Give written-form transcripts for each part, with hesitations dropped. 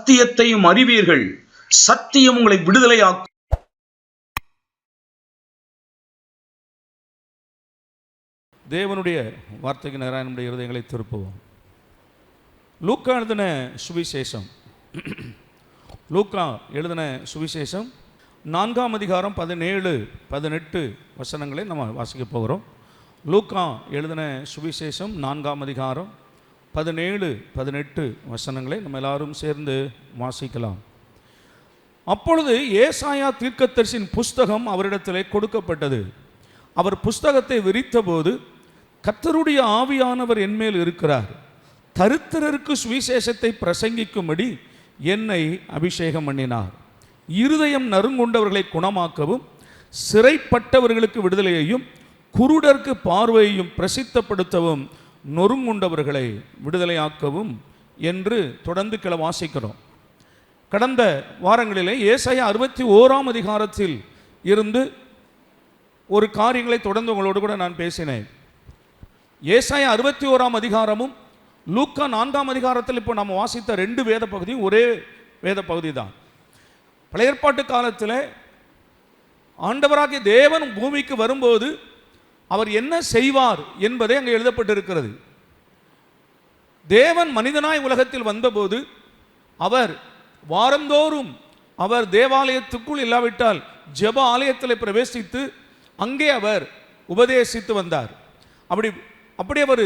சத்தியத்தையும் அறிவீர்கள், சத்தியம் உங்களை விடுதலையாக்கும். தேவனுடைய வார்த்தைக்கு நேராக நம்முடைய இருதயங்களை திருப்புவோம். லூக்கா எழுதின சுவிசேஷம், லூக்கா எழுதின சுவிசேஷம் 4ஆம் அதிகாரம் 17-18 வசனங்களை நம்ம வாசிக்க போகிறோம். லூக்கா எழுதின சுவிசேஷம் 4ஆம் அதிகாரம் 17-18 வசனங்களை நம்ம எல்லாரும் சேர்ந்து வாசிக்கலாம். அப்பொழுது ஏசாயா தீர்க்கதரிசியின் புஸ்தகம் அவரிடத்திலே கொடுக்கப்பட்டது. அவர் புஸ்தகத்தை விரித்தபோது, கர்த்தருடைய ஆவியானவர் என்மேல் இருக்கிறார், தரித்திரருக்கு சுவிசேஷத்தை பிரசங்கிக்கும்படி என்னை அபிஷேகம் பண்ணினார், இருதயம் நறுங்குண்டவர்களை குணமாக்கவும், சிறைப்பட்டவர்களுக்கு விடுதலையையும், குருடருக்கு பார்வையையும் பிரசித்தப்படுத்தவும், நொறுங்குண்டவர்களை விடுதலையாக்கவும் என்று தொடர்ந்து கிளை வாசிக்கிறோம். கடந்த வாரங்களிலே ஏசாயா 61ஆம் அதிகாரத்தில் இருந்து ஒரு காரியங்களை தொடர்ந்து உங்களோடு கூட நான் பேசினேன். ஏசாயா 61ஆம் அதிகாரமும் லூக்கா 4ஆம் அதிகாரத்தில் இப்போ நாம் வாசித்த 2 வேத பகுதியும் ஒரே வேத பகுதி தான். பழைய ஏற்பாட்டு காலத்தில் ஆண்டவராகிய தேவன் பூமிக்கு வரும்போது அவர் என்ன செய்வார் என்பதை அங்கே எழுதப்பட்டிருக்கிறது. தேவன் மனிதனாய் உலகத்தில் வந்தபோது அவர் வாரந்தோறும் அவர் தேவாலயத்துக்குள் இல்லாவிட்டால் ஜெப ஆலயத்தில் பிரவேசித்து அங்கே அவர் உபதேசித்து வந்தார். அப்படி அவர்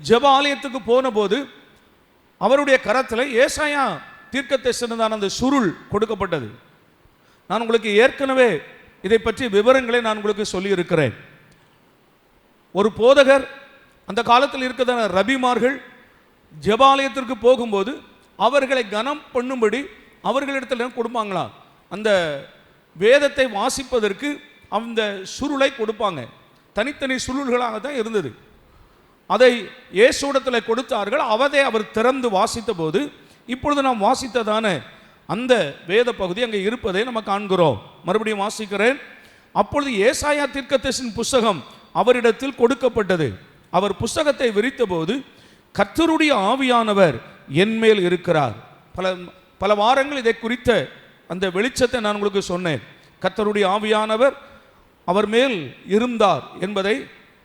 ஜெப ஆலயத்துக்கு போன போது அவருடைய கரத்தில் ஏசாயா தீர்க்கதரிசனமான அந்த சுருள் கொடுக்கப்பட்டது. நான் உங்களுக்கு ஏற்கனவே இதை பற்றி விவரங்களை நான் உங்களுக்கு சொல்லியிருக்கிறேன். ஒரு போதகர், அந்த காலத்தில் இருக்கிற ரபிமார்கள் ஜெபாலயத்திற்கு போகும்போது அவர்களை கனம் பண்ணும்படி அவர்களிடத்தில் கொடுப்பாங்களாம். அந்த வேதத்தை வாசிப்பதற்கு அந்த சுருளை கொடுப்பாங்க. தனித்தனி சுருள்களாக தான் இருந்தது. அதை இயேசுவிடத்தில் கொடுத்தார்கள். அவதை அவர் திறந்து வாசித்த போது இப்பொழுது நாம் வாசித்ததான அந்த வேத பகுதி அங்கே இருப்பதை நம்ம காண்கிறோம். மறுபடியும் வாசிக்கிறேன். அப்பொழுது ஏசாயா தீர்க்கதரிசியின் புஸ்தகம் அவரிடத்தில் கொடுக்கப்பட்டது. அவர் புஸ்தகத்தை விரித்த போது, கர்த்தருடைய ஆவியானவர் என்மேல் இருக்கிறார். பல வாரங்கள் இதை குறித்த அந்த வெளிச்சத்தை நான் உங்களுக்கு சொன்னேன். கர்த்தருடைய ஆவியானவர் அவர் மேல் இருந்தார் என்பதை,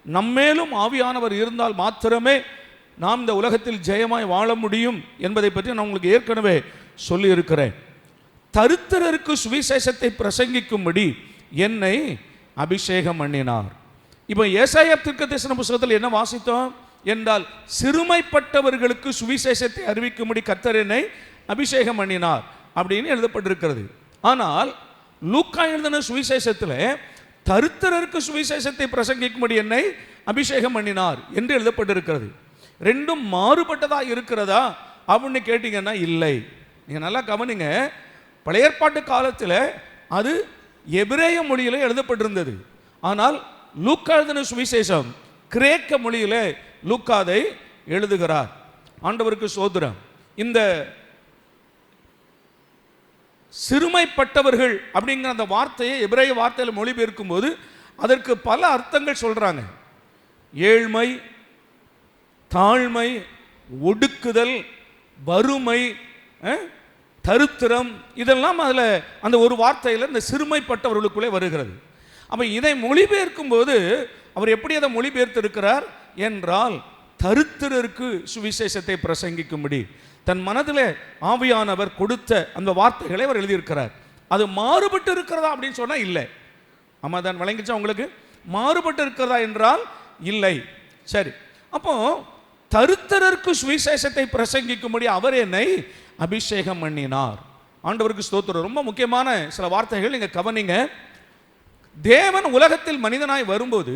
நம்மேலும் ஆவியானவர் இருந்தால் மாத்திரமே நாம் இந்த உலகத்தில் ஜெயமாய் வாழ முடியும் என்பதை பற்றி நான் உங்களுக்கு ஏற்கனவே சொல்லி இருக்கிறேன். தரித்திரருக்கு சுவிசேஷத்தை பிரசங்கிக்கும்படி என்னை அபிஷேகம் பண்ணினார். இப்போ ஏசாயா தீர்க்கதரிசன புஸ்தகத்தில் என்ன வாசித்தோம் என்றால், சிறுமைப்பட்டவர்களுக்கு சுவிசேஷத்தை அறிவிக்கும்படி கர்த்தர் என்னை அபிஷேகம் பண்ணினார் அப்படின்னு எழுதப்பட்டிருக்கிறது. ஆனால் லூக்கா எழுதின சுவிசேஷத்தில் தரித்திரருக்கு சுவிசேஷத்தை பிரசங்கிக்கும்படி என்னை அபிஷேகம் பண்ணினார் என்று எழுதப்பட்டிருக்கிறது. ரெண்டும் மாறுபட்டதாக இருக்கிறதா அப்படின்னு கேட்டீங்கன்னா இல்லை. நீங்கள் நல்லா கவனிங்க. பழைய ஏற்பாட்டு காலத்தில் அது எபிரேய மொழியில் எழுதப்பட்டிருந்தது. ஆனால் லூக்கா எழுதின சுவிசேஷம் கிரேக்க மொழியில் லூக்காதை எழுதுகிறார். ஆண்டவருக்கு சோதரம். இந்த சிறுமைப்பட்டவர்கள் அப்படிங்கிற அந்த வார்த்தையை எபிரேய வார்த்தையில் மொழிபெயர்க்கும் போது அதற்கு பல அர்த்தங்கள் சொல்றாங்க. ஏழ்மை, தாழ்மை, ஒடுக்குதல், வறுமை, தரித்திரம், இதெல்லாம் அதில் அந்த ஒரு வார்த்தையில் இந்த சிறுமைப்பட்டவர்களுக்குள்ளே வருகிறது. அப்போ இதை மொழிபெயர்க்கும் போது அவர் எப்படி அதை மொழிபெயர்த்திருக்கிறார் என்றால், தரித்திரருக்கு சுவிசேஷத்தை பிரசங்கிக்கும்படி தன் மனதில் ஆவியானவர் கொடுத்த அந்த வார்த்தைகளை அவர் எழுதியிருக்கிறார். அது மாறுபட்டு இருக்கிறதா அப்படின்னு சொன்னால் இல்லை. ஆமாம், தான் விளங்கிச்சா உங்களுக்கு? மாறுபட்டு இருக்கிறதா என்றால் இல்லை. சரி, அப்போ தரித்திரருக்கு சுவிசேஷத்தை பிரசங்கிக்கும்படி அவர் என்னை அபிஷேகம் பண்ணினார். ஆண்டவருக்கு ஸ்தோத்திரம். ரொம்ப முக்கியமான சில வார்த்தைகள் நீங்க கவனிங்க. தேவன் உலகத்தில் மனிதனாய் வரும்போது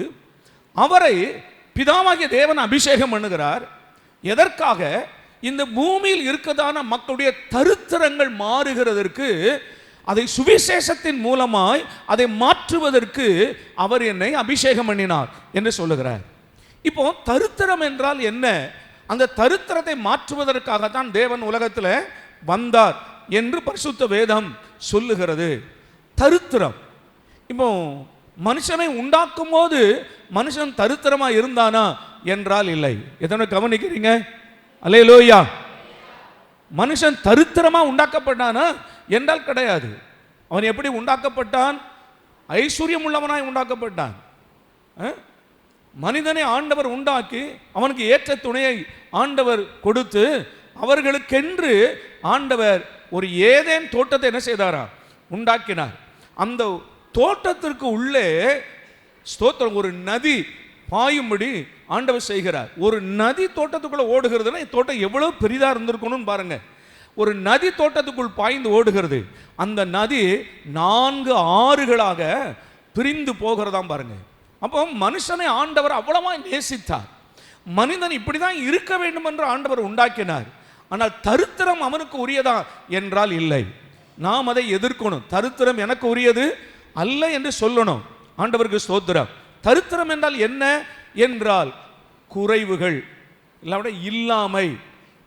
அவரை பிதாவாகிய தேவன் அபிஷேகம் பண்ணுகிறார். எதற்காக? இந்த பூமியில் இருக்கதான மக்களுடைய தரித்திரங்கள் மாறுகிறதற்கு, அதை சுவிசேஷத்தின் மூலமாய் அதை மாற்றுவதற்கு அவர் என்னை அபிஷேகம் பண்ணினார் என்று சொல்லுகிறார். இப்போ தரித்திரம் என்றால் என்ன? அந்த தரித்திரத்தை மாற்றுவதற்காகத்தான் தேவன் உலகத்தில் வந்தார் என்று பரிசுத்த வேதம் சொல்லுகிறது. தரித்திரம். இப்போ மனுஷனை உண்டாக்கும் போது மனுஷன் தரித்திரமா இருந்தானா என்றால் இல்லை. எதனை கவனிக்கிறீங்க? அல்லேலூயா. மனுஷன் தரித்திரமா உண்டாக்கப்பட்டானா என்றால் கிடையாது. அவன் எப்படி உண்டாக்கப்பட்டான்? ஐஸ்வர்யம் உள்ளவனாய் உண்டாக்கப்பட்டான். மனிதனை ஆண்டவர் உண்டாக்கி அவனுக்கு ஏற்ற துணையை ஆண்டவர் கொடுத்து அவர்களுக்கென்று ஆண்டவர் ஒரு ஏதேன் தோட்டத்தை என்ன செய்தாரா? உண்டாக்கினார். அந்த தோட்டத்திற்கு உள்ளே ஸ்தோத்திரம் ஒரு நதி பாயும்படி ஆண்டவர் செய்கிறார். ஒரு நதி தோட்டத்துக்குள்ள ஓடுகிறதுனா தோட்டம் எவ்வளவு பெரிதா இருந்திருக்கணும்னு பாருங்க. ஒரு நதி தோட்டத்துக்குள் பாய்ந்து ஓடுகிறது. அந்த நதி 4 ஆறுகளாக பிரிந்து போகிறதாம் பாருங்க. அப்போ மனுஷனை ஆண்டவர் அவ்வளவாய் நேசித்தார். மனிதன் இப்படிதான் இருக்க வேண்டும் என்று ஆண்டவர் உண்டாக்கினார். ஆனால் தரித்திரம் அவனுக்கு உரியதா என்றால் இல்லை. நாம் அதை எதிர்க்கணும். தரித்திரம் எனக்கு உரியது அல்ல என்று சொல்லணும். ஆண்டவருக்கு ஸ்தோத்திரம். தரித்திரம் என்றால் என்ன என்றால் குறைவுகள், இல்லாமை.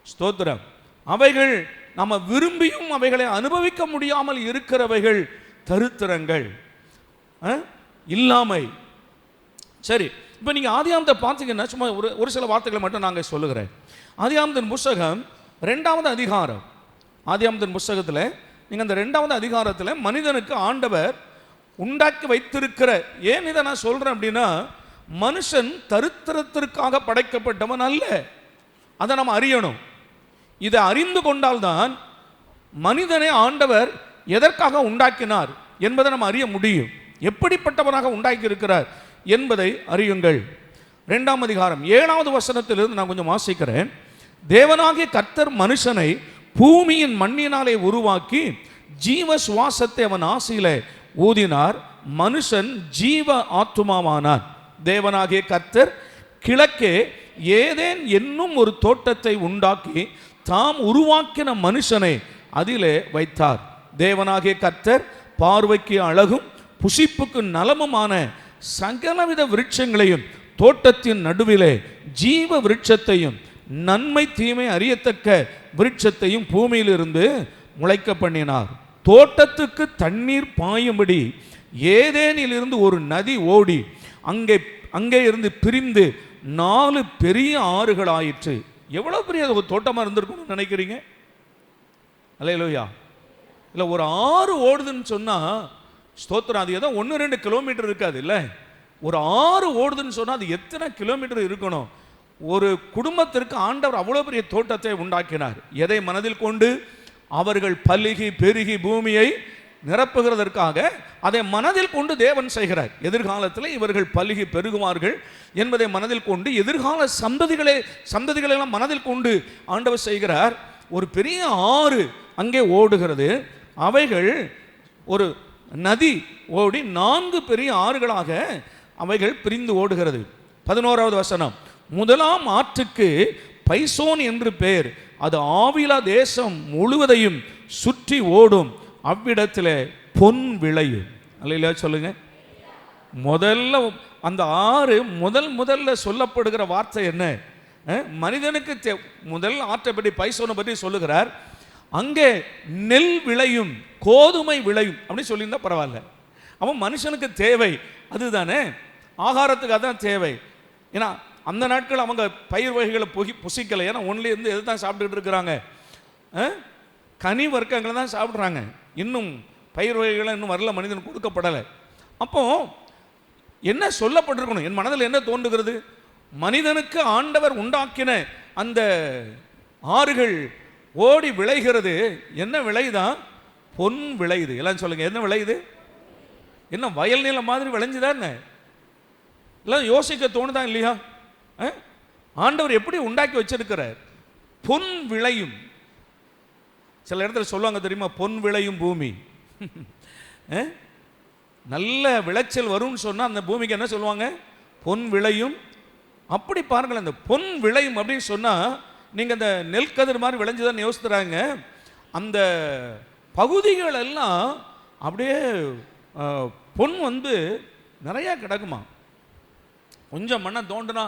ஸ்தோத்திரம். அவைகள் நம்ம விரும்பியும் அவைகளை அனுபவிக்க முடியாமல் இருக்கிறவைகள் தரித்திரங்கள், இல்லாமை. சரி, இப்போ நீங்கள் ஆதியாகமத்தை பார்த்தீங்கன்னா சும்மா ஒரு சில வார்த்தைகளை மட்டும் நாங்கள் சொல்லுகிறேன். ஆதியாகமத்தின் புஸ்தகம் 2வது அதிகாரம். ஆதியாகமத்தின் புஸ்தகத்தில் நீங்கள் அந்த 2வது அதிகாரத்தில் மனிதனுக்கு ஆண்டவர் உண்டாக்கி வைத்திருக்கிற, ஏன் இதை நான் சொல்கிறேன் அப்படின்னா, மனுஷன் தரித்திரத்திற்காக படைக்கப்பட்டவன் அல்ல. அதை நம்ம அறியணும். இதை அறிந்து கொண்டால்தான் மனிதனை ஆண்டவர் எதற்காக உண்டாக்கினார் என்பதை நம்ம அறிய முடியும். எப்படிப்பட்டவனாக உண்டாக்கி இருக்கிறார் என்பதை அறியுங்கள். 2ஆம் அதிகாரம் 7வது வசனத்திலிருந்து நான் கொஞ்சம் வாசிக்கிறேன். தேவனாகிய கர்த்தர் மனுஷனை பூமியின் மண்ணினாலே உருவாக்கி ஜீவ சுவாசத்தை அவன் ஆசையிலே ஊதினார். மனுஷன் ஜீவ ஆத்துமாவானான். தேவனாகிய கர்த்தர் கிழக்கே ஏதேன் என்னும் ஒரு தோட்டத்தை உண்டாக்கி தாம் உருவாக்கின மனுஷனை அதிலே வைத்தார். தேவனாகிய கர்த்தர் பார்வைக்கு அழகும் புசிப்புக்கு நலமுமான சகலவித விருட்சங்களையும் தோட்டத்தின் நடுவிலே ஜீவ விருட்சத்தையும் நன்மை தீமை அறியத்தக்க விருட்சத்தையும் பூமியிலிருந்து முளைக்க பண்ணினார். தோட்டத்துக்கு தண்ணீர் பாயும்படி ஏதேனிலிருந்து ஒரு நதி ஓடி அங்கே இருந்து பிரிந்து 4 பெரிய ஆறுகள் ஆயிற்று. எவ்வளவு பெரிய ஒரு தோட்டமாக இருந்திருக்கும்னு நினைக்கிறீங்க? அல்லேலூயா. இல்லை, ஒரு ஆறு ஓடுதுன்னு சொன்னால் ஸ்தோத்திரம், அது ஏதோ 1-2 கிலோமீட்டர் இருக்காது. இல்லை, ஒரு ஆறு ஓடுதுன்னு சொன்னால் அது எத்தனை கிலோமீட்டர் இருக்கணும்? ஒரு குடும்பத்திற்கு ஆண்டவர் அவ்வளோ பெரிய தோட்டத்தை உண்டாக்கினார். எதை மனதில் கொண்டு? அவர்கள் பலுகி பெருகி பூமியை நிரப்புகிறதற்காக அதை மனதில் கொண்டு தேவன் செய்கிறார். எதிர்காலத்தில் இவர்கள் பலுகி பெருகுவார்கள் என்பதை மனதில் கொண்டு எதிர்கால சந்ததிகளெல்லாம் மனதில் கொண்டு ஆண்டவர் செய்கிறார். ஒரு பெரிய ஆறு அங்கே ஓடுகிறது. அவைகள் ஒரு நதி ஓடி 4 பெரிய ஆறுகளாக அவைகள் பிரிந்து ஓடுகிறது. 11வது வசனம். முதலாம் ஆற்றுக்கு பைசோன் என்று பெயர். அது ஆவிலா தேசம் முழுவதையும் சுற்றி ஓடும். அவ்விடத்தில் பொன் விளையும். அல்லையா சொல்லுங்க. முதல்ல அந்த ஆறு முதல்ல சொல்லப்படுகிற வார்த்தை என்ன? மனிதனுக்கு முதல் ஆற்றை பற்றி பைசோனை பற்றி சொல்லுகிறார். அங்கே நெல் விளையும் கோதுமை விளையும் அப்படின்னு சொல்லியிருந்தா பரவாயில்ல. அவன் மனுஷனுக்கு தேவை அதுதானே, ஆகாரத்துக்கு அதான் தேவை. ஏன்னா அந்த நாட்கள் அவங்க பயிர் வகைகளை புசிக்கலை. ஏன்னா ஒன்லி இருந்து எது தான் சாப்பிட்டுக்கிட்டு இருக்கிறாங்க? கனி வர்க்கங்களை தான் சாப்பிட்றாங்க. இன்னும் பயிர் வகைகளை இன்னும் வரல, மனிதன் கொடுக்கப்படலை. அப்போ என்ன சொல்லப்பட்டிருக்கணும்? என் மனதில் என்ன தோன்றுகிறது? மனிதனுக்கு ஆண்டவர் உண்டாக்கின அந்த ஆறுகள் ஓடி விளைகிறது. என்ன விளையுதான்? பொன் விளையுது. எல்லாம் சொல்லுங்க, என்ன விளையுது? என்ன வயல் நிலம் மாதிரி விளைஞ்சுதான்? எல்லாம் யோசிக்க தோணுதான் இல்லையா? ஆண்டவர் எப்படி உண்டாக்கி வச்சிருக்கிறார்? பொன் விளையும். சில இடத்துல சொல்லுவாங்க தெரியுமா, பொன் விளையும் பூமி. நல்ல விளைச்சல் வரும்னு சொன்னால் அந்த பூமிக்கு என்ன சொல்லுவாங்க? பொன் விளையும். அப்படி பாருங்கள், அந்த பொன் விளையும் அப்படின்னு சொன்னால் நீங்கள் அந்த நெல்கதிர் மாதிரி விளைஞ்சுதான் யோசித்துறாங்க. அந்த பகுதிகள் எல்லாம் அப்படியே பொன் நிறையா கிடக்குமா. கொஞ்சம் மண்ணை தோண்டுனா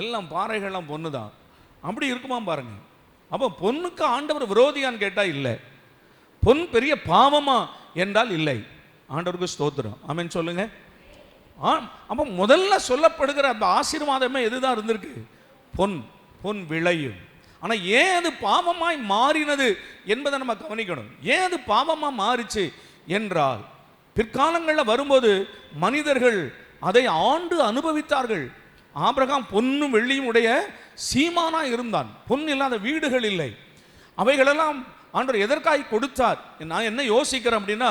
எல்லாம் பாறைகள்லாம் பொண்ணு தான். அப்படி இருக்குமா பாருங்க. அப்போ பொண்ணுக்கு ஆண்டவர் விரோதியான்னு கேட்டால் இல்லை. பொன் பெரிய பாவமா என்றால் இல்லை. ஆண்டவருக்கு ஸ்தோத்திரம், ஆமென் சொல்லுங்க. அப்போ முதல்ல சொல்லப்படுகிற அந்த ஆசீர்வாதமே எதுதான் இருந்திருக்கு? பொன் விளையும். ஆனால் ஏன் அது பாவமாய் மாறினது என்பதை நம்ம கவனிக்கணும். ஏன் அது பாவமாக மாறிச்சு என்றால், பிற்காலங்களில் வரும்போது மனிதர்கள் அதை ஆண்டு அனுபவித்தார்கள். ஆபிரகாம் பொன்னும் வெள்ளியும் உடைய சீமானா இருந்தான். பொன் இல்லாத வீடுகள் இல்லை. அவைகளெல்லாம் ஆண்டவர் எதற்காக கொடுத்தார்? நான் என்ன யோசிக்கிறேன் அப்படின்னா,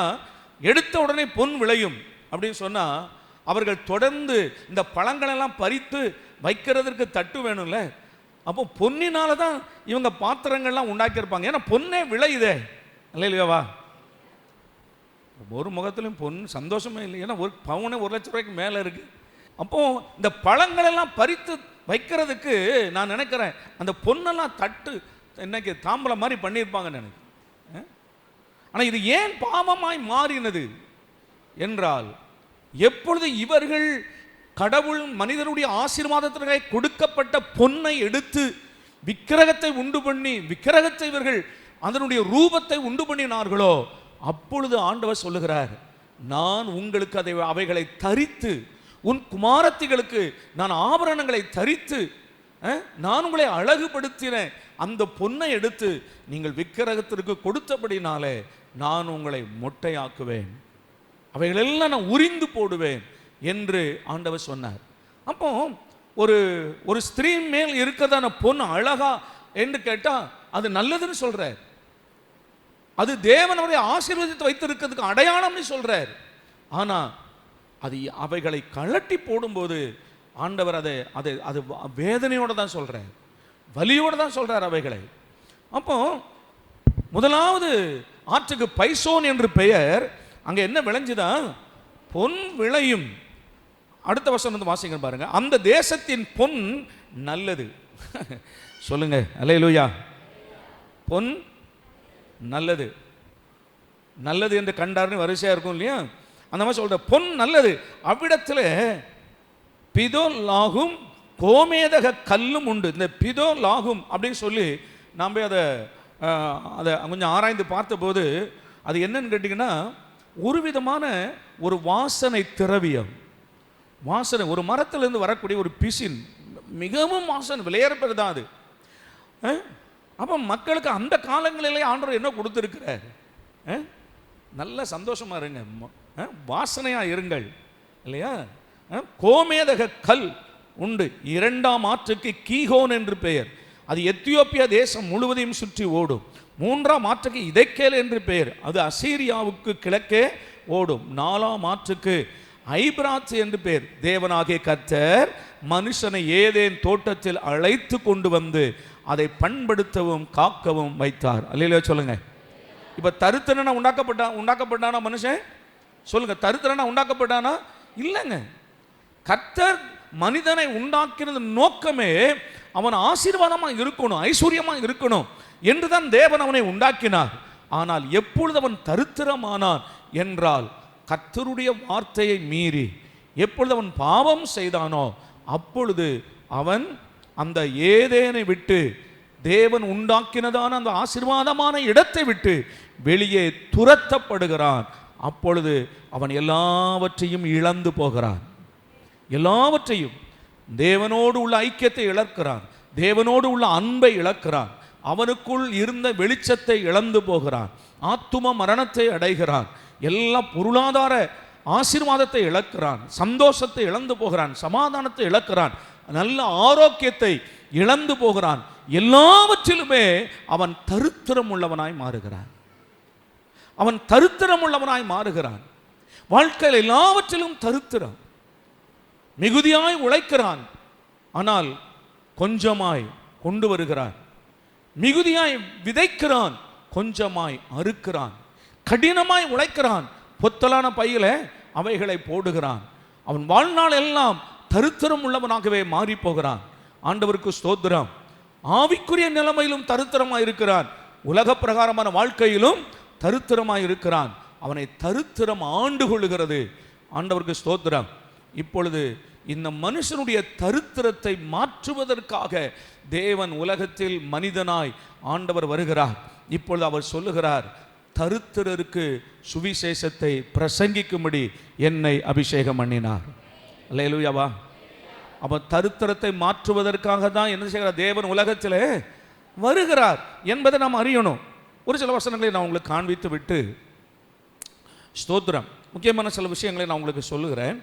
எடுத்த உடனே பொன் விளையும் அப்படின்னு சொன்னால், அவர்கள் தொடர்ந்து இந்த பழங்களெல்லாம் பறித்து வைக்கிறதுக்கு தட்டு வேணும்ல. அப்போ பொன்னினால தான் இவங்க பாத்திரங்கள்லாம் உண்டாக்கியிருப்பாங்க. ஏன்னா பொன்னே விளையுதே, இல்லையாவா? ஒரு முகத்திலையும் பொன் சந்தோஷமே இல்லை. ஏன்னா ஒரு பவுனே 1 லட்சம் ரூபாய்க்கு மேலே இருக்குது. அப்போது இந்த பழங்களெல்லாம் பறித்து வைக்கிறதுக்கு நான் நினைக்கிறேன், அந்த பொன்னெல்லாம் தட்டு இன்னைக்கு தாம்பலம் மாதிரி பண்ணியிருப்பாங்கன்னு நினைக்கிறேன். ஆனால் இது ஏன் பாவமாய் மாறினது என்றால், எப்பொழுது இவர்கள் கடவுள் மனிதனுடைய ஆசீர்வாதத்திற்காக கொடுக்கப்பட்ட பொன்னை எடுத்து விக்கிரகத்தை உண்டு பண்ணி, விக்கிரகத்தை இவர்கள் அதனுடைய ரூபத்தை உண்டு பண்ணினார்களோ, அப்பொழுது ஆண்டவர் சொல்லுகிறார், நான் உங்களுக்கு அவைகளை தரித்து, உன் குமாரத்திகளுக்கு நான் ஆபரணங்களை தரித்து, நான் உங்களை அழகுபடுத்தின அந்த பொன்னை எடுத்து நீங்கள் விக்கிரகத்திற்கு கொடுத்தபடினாலே நான் உங்களை மொட்டையாக்குவேன், அவைகளெல்லாம் நான் உரிந்து போடுவேன் என்று ஆண்டவர் சொன்னார். அப்போ ஒரு ஸ்திரீ மேல் இருக்கிறதான பொன் அழகா என்று கேட்டால் அது நல்லதுன்னு சொல்றார். அது தேவனுடைய ஆசீர்வாதத்தை வைத்திருக்கிறதுக்கு அடையாளம்னு சொல்றார். ஆனால் அது அவைகளை கழட்டி போடும்போது ஆண்டவர் அது வேதனையோடு தான் சொல்றார், வலியோடு தான் சொல்றார் அவைகளை. அப்போ முதலாவது ஆற்றுக்கு பைசோன் என்று பெயர். அங்க என்ன விளைஞ்சுதான்? பொன் விளையும். அடுத்த வசனம் வந்து வாசிங்க பாருங்க. அந்த தேசத்தின் பொன் நல்லது. சொல்லுங்க அல்லேலூயா. பொன் நல்லது, நல்லது என்று கண்டார்னு வரிசையா இருக்கும் இல்லையா? அந்த மாதிரி சொல்ற பொன் நல்லது. அவ்விடத்தில் பிதோலாகும் கோமேதக கல்லும் உண்டு. இந்த பிதோலாகும் அப்படின்னு சொல்லி நாம் அதை கொஞ்சம் ஆராய்ந்து பார்த்தபோது அது என்னன்னு கேட்டிங்கன்னா, ஒரு விதமான ஒரு வாசனை திரவியம். வாசனை, ஒரு மரத்திலிருந்து வரக்கூடிய ஒரு பிசின், மிகவும் வாசனை விலையேறப்பெரு தான் அது. அப்போ மக்களுக்கு அந்த காலங்களிலே ஆண்டவர் என்ன கொடுத்துருக்கிறார்? நல்ல சந்தோஷமா இருங்க, வாசனையா இருங்கள் இல்லையா? கோமேதக கல் உண்டு. 2ஆம் ஆற்றுக்கு கீகோன் என்று பெயர். அது எத்தியோப்பியா தேசம் முழுவதையும் சுற்றி ஓடும். 3ஆம் ஆற்றுக்கு இதேக்கேல் என்று பெயர். அது அசீரியாவுக்கு கிழக்கே ஓடும். 4ஆம் ஆற்றுக்கு ஐபிராத் என்று பெயர். தேவனாகிய கர்த்தர் மனுஷனை ஏதேன் தோட்டத்தில் அழைத்து கொண்டு வந்து அதை பண்படுத்தவும் காக்கவும் வைத்தார். அல்லேலூயா சொல்லுங்க. இப்ப தருத்திரனா உண்டாக்கப்பட்டானா மனுஷன்? சொல்லுங்க, தருத்திரனா உண்டாக்கப்பட்டானா? இல்லைங்க. கர்த்தர் மனிதனை உண்டாக்கினது நோக்கமே அவன் ஆசீர்வாதமா இருக்கணும், ஐஸ்வர்யமா இருக்கணும் என்றுதான் தேவன் அவனை உண்டாக்கினார். ஆனால் எப்பொழுது அவன் தரித்திரமானான் என்றால், கர்த்தருடைய வார்த்தையை மீறி எப்பொழுது அவன் பாவம் செய்தானோ அப்பொழுது அவன் அந்த ஏதேனை விட்டு, தேவன் உண்டாக்கினதான அந்த ஆசீர்வாதமான இடத்தை விட்டு வெளியே துரத்தப்படுகிறான். அப்பொழுது அவன் எல்லாவற்றையும் இழந்து போகிறான். எல்லாவற்றையும், தேவனோடு உள்ள ஐக்கியத்தை இழக்கிறான், தேவனோடு உள்ள அன்பை இழக்கிறான், அவனுக்குள் இருந்த வெளிச்சத்தை இழந்து போகிறான், ஆத்தும மரணத்தை அடைகிறான், எல்லா பொருளாதார ஆசீர்வாதத்தை இழக்கிறான், சந்தோஷத்தை இழந்து போகிறான், சமாதானத்தை இழக்கிறான், நல்ல ஆரோக்கியத்தை இழந்து போகிறான். எல்லாவற்றிலுமே அவன் தரித்திரம் உள்ளவனாய் மாறுகிறான். அவன் தரித்திரம் உள்ளவனாய் மாறுகிறான். வாழ்க்கையில் எல்லாவற்றிலும் தரித்திரம். மிகுதியாய் உழைக்கிறான், ஆனால் கொஞ்சமாய் கொண்டு வருகிறான். மிகுதியாய் விதைக்கிறான், கொஞ்சமாய் அறுக்கிறான். கடினமாய் உழைக்கிறான், பொத்தலான பையில அவைகளை போடுகிறான். அவன் வாழ்நாள் எல்லாம் தரித்திரம் உள்ளவனாகவே மாறி போகிறான். ஆண்டவருக்கு ஸ்தோத்திரம். ஆவிக்குரிய நிலைமையிலும் தரித்திரமாய் இருக்கிறான், உலக பிரகாரமான வாழ்க்கையிலும் தரித்திரமாய் இருக்கிறான். அவனை தரித்திரம் ஆண்டு கொள்ளுகிறது. ஆண்டவருக்கு ஸ்தோத்திரம். இப்பொழுது இந்த மனுஷனுடைய தரித்திரத்தை மாற்றுவதற்காக தேவன் உலகத்தில் மனிதனாய் ஆண்டவர் வருகிறார். இப்பொழுது அவர் சொல்லுகிறார், தரித்திரருக்கு சுவிசேஷத்தை பிரசங்கிக்கும்படி என்னை அபிஷேகம் பண்ணினார். அல்லேலூயாவா. அப்ப தரித்திரத்தை மாற்றுவதற்காக தான் என்ன செய்கிறார் தேவன் உலகத்திலே வருகிறார் என்பதை நாம் அறியணும். ஒரு சில வசனங்களை நான் உங்களுக்கு காண்பித்து விட்டு ஸ்தோத்திரம், முக்கியமான சில விஷயங்களை நான் உங்களுக்கு சொல்லுகிறேன்.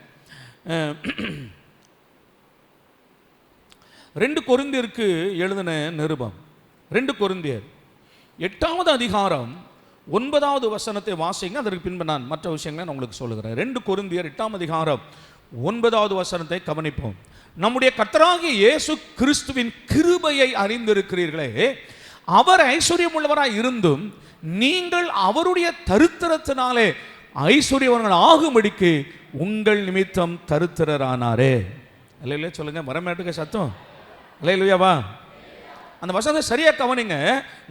2 கொரிந்தியருக்கு எழுதின நிருபம், 2 கொரிந்தியர் 8வது அதிகாரம் 9வது வசனத்தை வாசிங்க. அதற்கு பின்பு நான் மற்ற விஷயங்களை நான் உங்களுக்கு சொல்லுகிறேன். 2 கொரிந்தியர் 8ஆம் அதிகாரம் 9வது வசனத்தை கவனிப்போம். நம்முடைய கர்த்தராகிய இயேசு கிறிஸ்துவின் கிருபையை அறிந்திருக்கிறீர்களே, அவர் ஐஸ்வர்யம் உள்ளவராய் இருந்தும் நீங்கள் அவருடைய தரித்திரத்தினாலே ஐஸ்வர்யவர்கள் ஆகும்படிக்கு உங்கள் நிமித்தம் தரித்திரரானாரே. அல்லேலூயா சொல்லுங்க, வரமேட்டுக்க சத்தம். அல்லேலூயாவா? அந்த வசனத்தை சரியா கவனிங்க.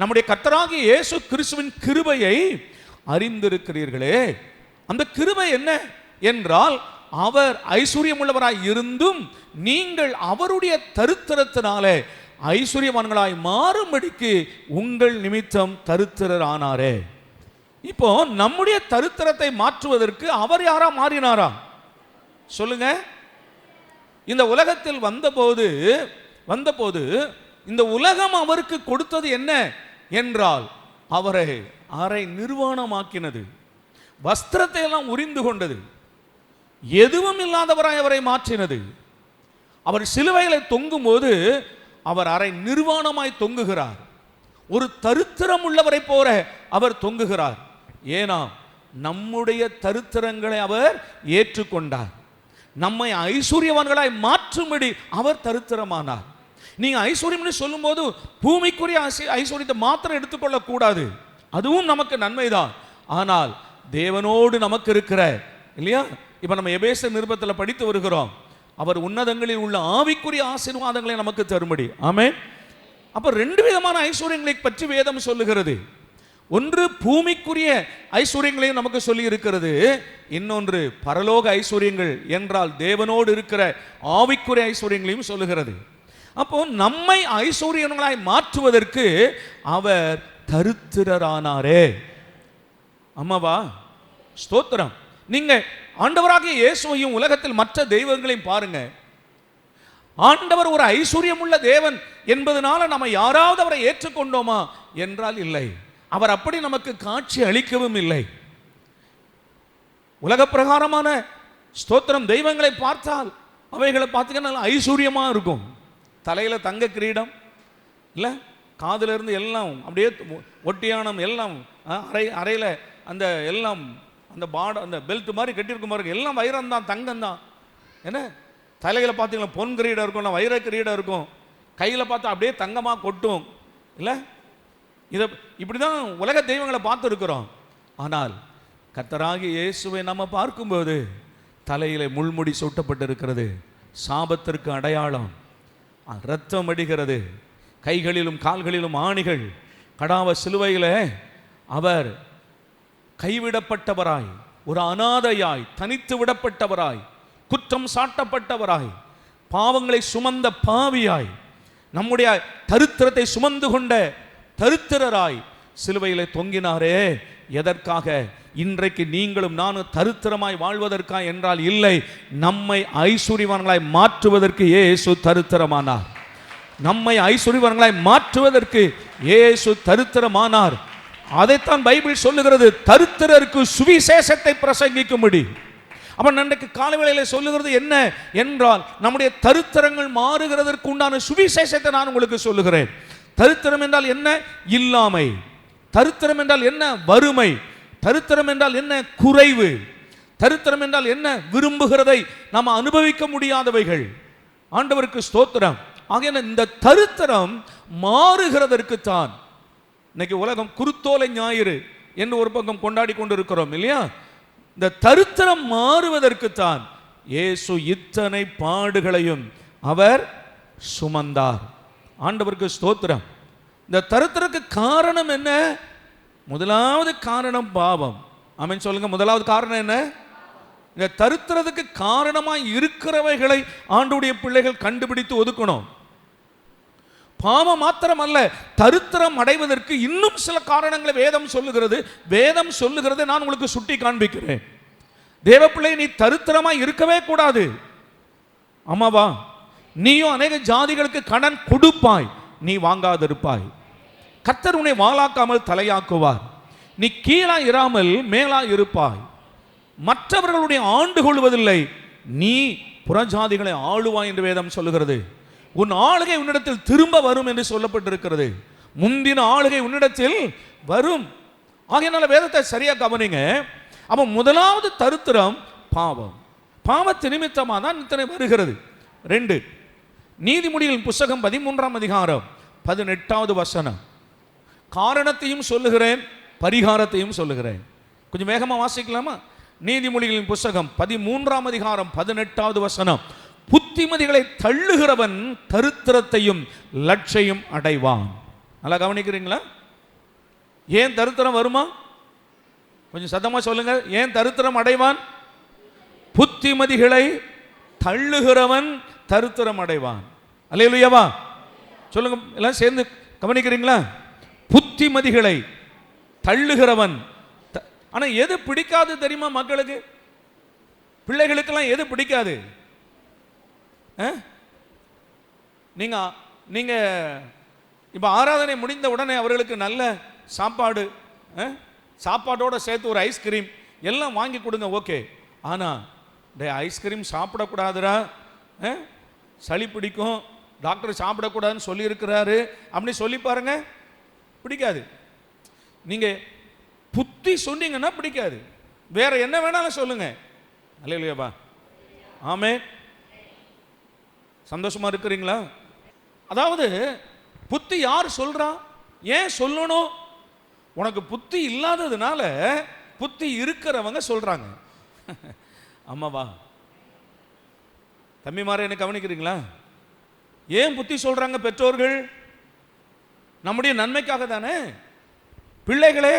நம்முடைய கர்த்தராகிய இயேசு கிறிஸ்துவின் கிருபையை அறிந்திருக்கிறீர்களே, அந்த கிருபை என்ன என்றால் அவர் ஐஸ்வர்யம் உள்ளவராய் இருந்தும் நீங்கள் அவருடைய தரித்திரத்தினாலே ஐஸ்வர்யவான்களாய் மாறும்படிக்கு உங்கள் நிமித்தம் தரித்திரரானாரே. இப்போ நம்முடைய தரித்திரத்தை மாற்றுவதற்கு அவர் யாரா மாறினாரா? சொல்லுங்க. இந்த உலகத்தில் வந்தபோது இந்த உலகம் அவருக்கு கொடுத்தது என்ன என்றால் அவரை அரை நிர்வாணமாக்கினது, வஸ்திரத்தை எல்லாம் உரிந்து கொண்டது, எதுவும் இல்லாதவராய் அவரை மாற்றினது. அவர் சிலுவையிலே தொங்கும் போது அவர் அரை நிர்வாணமாய் தொங்குகிறார். ஒரு தரித்திரம் உள்ளவரை போல அவர் தொங்குகிறார். ஏனா நம்முடைய தரித்திரங்களை அவர் ஏற்றுக்கொண்டார். நம்மை ஐஸ்வர்யவான்களாய் மாற்றும்படி அவர் தரித்திரமானார். நீங்க ஐஸ்வர்யம்னு சொல்லும் போது பூமிக்குரிய ஐஸ்வர்யத்தை மாத்திரம் எடுத்துக்கொள்ள கூடாது, அதுவும் நமக்கு நன்மைதான். ஆனால் தேவனோடு நமக்கு இருக்கிற, இல்லையா, இப்ப நம்ம எபேசு நிருபத்தில் படித்து வருகிறோம், அவர் உன்னதங்களில் உள்ள ஆவிக்குரிய ஆசீர்வாதங்களை நமக்கு தரும்படி. ஆமென். அப்ப 2 விதமான ஐஸ்வர்யங்களை பற்றி வேதம் சொல்லுகிறது. ஒன்று பூமிக்குரிய ஐஸ்வர்யங்களையும் நமக்கு சொல்லி இருக்கிறது, இன்னொன்று பரலோக ஐஸ்வர்யங்கள் என்றால் தேவனோடு இருக்கிற ஆவிக்குரிய ஐஸ்வர்யங்களையும் சொல்லுகிறது. அப்போ நம்மை ஐஸ்வர்யங்களாய் மாற்றுவதற்கு அவர் தரித்திரரானாரே. அம்மாவா ஸ்தோத்திரம். நீங்க ஆண்டவராகிய இயேசுவையும் உலகத்தில் மற்ற தெய்வங்களையும் பாருங்க. ஆண்டவர் ஒரு ஐஸ்வர்யம் உள்ள தேவன் என்பதனால நம்ம யாராவது அவரை ஏற்றுக்கொண்டோமா என்றால் இல்லை. அவர் அப்படி நமக்கு காட்சி அளிக்கவும் இல்லை. உலக பிரகாரமான ஸ்தோத்திரம் தெய்வங்களை பார்த்தால் அவைகளை பார்த்தீங்கன்னா ஐஸ்வர்யமா இருக்கும். தலையில தங்க கிரீடம், இல்ல காதுல இருந்து எல்லாம் அப்படியே ஒட்டியானம் எல்லாம், அறையில அந்த எல்லாம் அந்த அந்த பெல்ட் மாதிரி கட்டியிருக்கும் பாருங்க, எல்லாம் வைரம் தான், தங்கம் தான். என்ன தலையில பார்த்தீங்களா பொன் கிரீடம் இருக்கும், வைர கிரீடம் இருக்கும், கையில பார்த்தா அப்படியே தங்கமா கொட்டும். இல்ல இதை இப்படிதான் உலக தெய்வங்களை பார்த்து இருக்கிறோம். ஆனால் கர்த்தராகிய இயேசுவை நம்ம பார்க்கும்போது தலையில முள்முடி சூட்டப்பட்டிருக்கிறது, சாபத்திற்கு அடையாளம், இரத்தம் அடிக்கிறது, கைகளிலும் கால்களிலும் ஆணிகள், கடாவ சிலுவையில அவர் கைவிடப்பட்டவராய், ஒரு அனாதையாய், தனித்து விடப்பட்டவராய், குற்றம் சாட்டப்பட்டவராய், பாவங்களை சுமந்த பாவியாய், நம்முடைய தரித்திரத்தை சுமந்து கொண்ட தரித்திரராய் சிலுவையிலே தொங்கினாரே. எதற்காக? இன்றைக்கு நீங்களும் நானும் தரித்திரமாய் வாழ்வதற்கா என்றால் இல்லை, நம்மை ஐஸ்வர்யவான்களாய் மாற்றுவதற்கு இயேசு தரித்திரமானார். நம்மை ஐஸ்வர்யவான்களாய் மாற்றுவதற்கு இயேசு தரித்திரமானார். அதைத்தான் பைபிள் சொல்லுகிறது, தரித்திரருக்கு சுவிசேஷத்தை பிரசங்கிக்கும்படி. அப்ப இன்றைக்கு காலவேளையில சொல்லுகிறது என்ன என்றால், நம்முடைய தரித்திரங்கள் மாறுகிறதற்கு உண்டான சுவிசேஷத்தை நான் உங்களுக்கு சொல்லுகிறேன். தரித்திரம் என்றால் என்ன? இல்லாமை. தரித்திரம் என்றால் என்ன? வறுமை. தரித்திரம் என்றால் என்ன? குறைவு. தரித்திரம் என்றால் என்ன? விரும்புகிறதை நாம் அனுபவிக்க முடியாதவைகள். ஆண்டவருக்கு ஸ்தோத்திரம். ஆகையால் இந்த தரித்திரம் மாறுகிறதற்குத்தான் இன்னைக்கு உலகம் குருத்தோலை ஞாயிறு என்று ஒரு பக்கம் கொண்டாடி கொண்டிருக்கிறோம், இல்லையா? இந்த தரித்திரம் மாறுவதற்குத்தான் இயேசு இத்தனை பாடுகளையும் அவர் சுமந்தார். ஆண்டவருக்கு ஸ்தோத்திரம். இந்த தரித்திரத்துக்கு காரணம் என்ன? முதலாவது காரணம் பாவம். ஆமென் சொல்லுங்க. முதலாவது காரணம் என்ன? இந்த தரித்திரத்துக்கு காரணமாய் இருக்கிறவைகளை ஆண்டவருடைய பிள்ளைகள் கண்டுபிடித்து ஒதுக்கணும். பாவம் மாத்திரம் அல்ல, தரித்திரம் அடைவதற்கு இன்னும் சில காரணங்களை வேதம் சொல்லுகிறது. வேதம் சொல்லுகிறதை நான் உங்களுக்கு சுட்டி காண்பிக்கிறேன். தேவப்பிள்ளை, நீ தரித்திரமாய் இருக்கவே கூடாது. ஆமாவா? நீயும் அநேக ஜாதிகளுக்கு கடன் கொடுப்பாய், நீ வாங்காதிருப்பாய். கர்த்தர் உன்னை வாளாக்காமல் தலையாக்குவார். நீ கீழா இராமல் மேலா இருப்பாய். மற்றவர்களுடைய ஆண்டு கொள்வதில்லை, நீ புறஜாதிகளை ஆளுவாய் என்று வேதம் சொல்லுகிறது. உன் ஆளுகை உன்னிடத்தில் திரும்ப வரும் என்று சொல்லப்பட்டிருக்கிறது. முந்தின ஆளுகை உன்னிடத்தில் வரும். ஆகையினால வேதத்தை சரியா கவனிங்க. அவன் முதலாவது தருத்திரம் பாவம். பாவத்து நிமித்தமாக தான் இத்தனை வருகிறது. 2 நீதிமொழிகளின் புஸ்தகம் 13ஆம் அதிகாரம் 18வது வசனம். காரணத்தையும் சொல்லுகிறேன், பரிகாரத்தையும் சொல்லுகிறேன். கொஞ்சம் வேகமா வாசிக்கலாமா? நீதிமொழிகளின் புஸ்தகம் 13ஆம் அதிகாரம் 18வது வசனம். புத்திமதிகளை தள்ளுகிறவன் தரித்திரத்தையும் லட்சையும் அடைவான். நல்லா கவனிக்கிறீங்களா? ஏன் தரித்திரம் வருமா? கொஞ்சம் சத்தமா சொல்லுங்க. ஏன் தரித்திரம் அடைவான்? புத்திமதிகளை தள்ளுகிறவன் தரித்திரம் அடைவான். அல்லேலூயாவா? சொல்லுங்க எல்லாம் சேர்ந்து கவனிக்கிறீங்களா? புத்திமதிகளை தள்ளுகிறவன். ஆனா எது பிடிக்காது தெரியுமா மக்களுக்கு? பிள்ளைகளுக்கெல்லாம் எது பிடிக்காது? நீங்க இப்ப ஆராதனை முடிந்த உடனே அவர்களுக்கு நல்ல சாப்பாடு, சாப்பாட்டோட சேர்த்து ஒரு ஐஸ்கிரீம் எல்லாம் வாங்கி கொடுங்க, ஓகே. ஆனா ஐஸ்கிரீம் சாப்பிடக்கூடாதுரா, சளி பிடிக்கும், டாக்டர் சாப்பிடக்கூடாதுன்னு சொல்லி இருக்கிறாரு அப்படி சொல்லி பாருங்க, பிடிக்காது. நீங்க புத்தி சொன்னீங்கன்னா பிடிக்காது. வேற என்ன வேணாலும் சொல்லுங்க. அல்லேலூயாவா? ஆமென். சந்தோஷமா இருக்கிறீங்களா? அதாவது புத்தி யார் சொல்றா? ஏன் சொல்லணும்? உனக்கு புத்தி இல்லாததுனால புத்தி இருக்கிறவங்க சொல்றாங்க. அம்மாவா தம்பிமாரே, என்ன கவனிக்கிறீங்களா? ஏன் புத்தி சொல்றாங்க பெற்றோர்கள்? நம்முடைய நன்மைக்காக தானே. பிள்ளைகளே,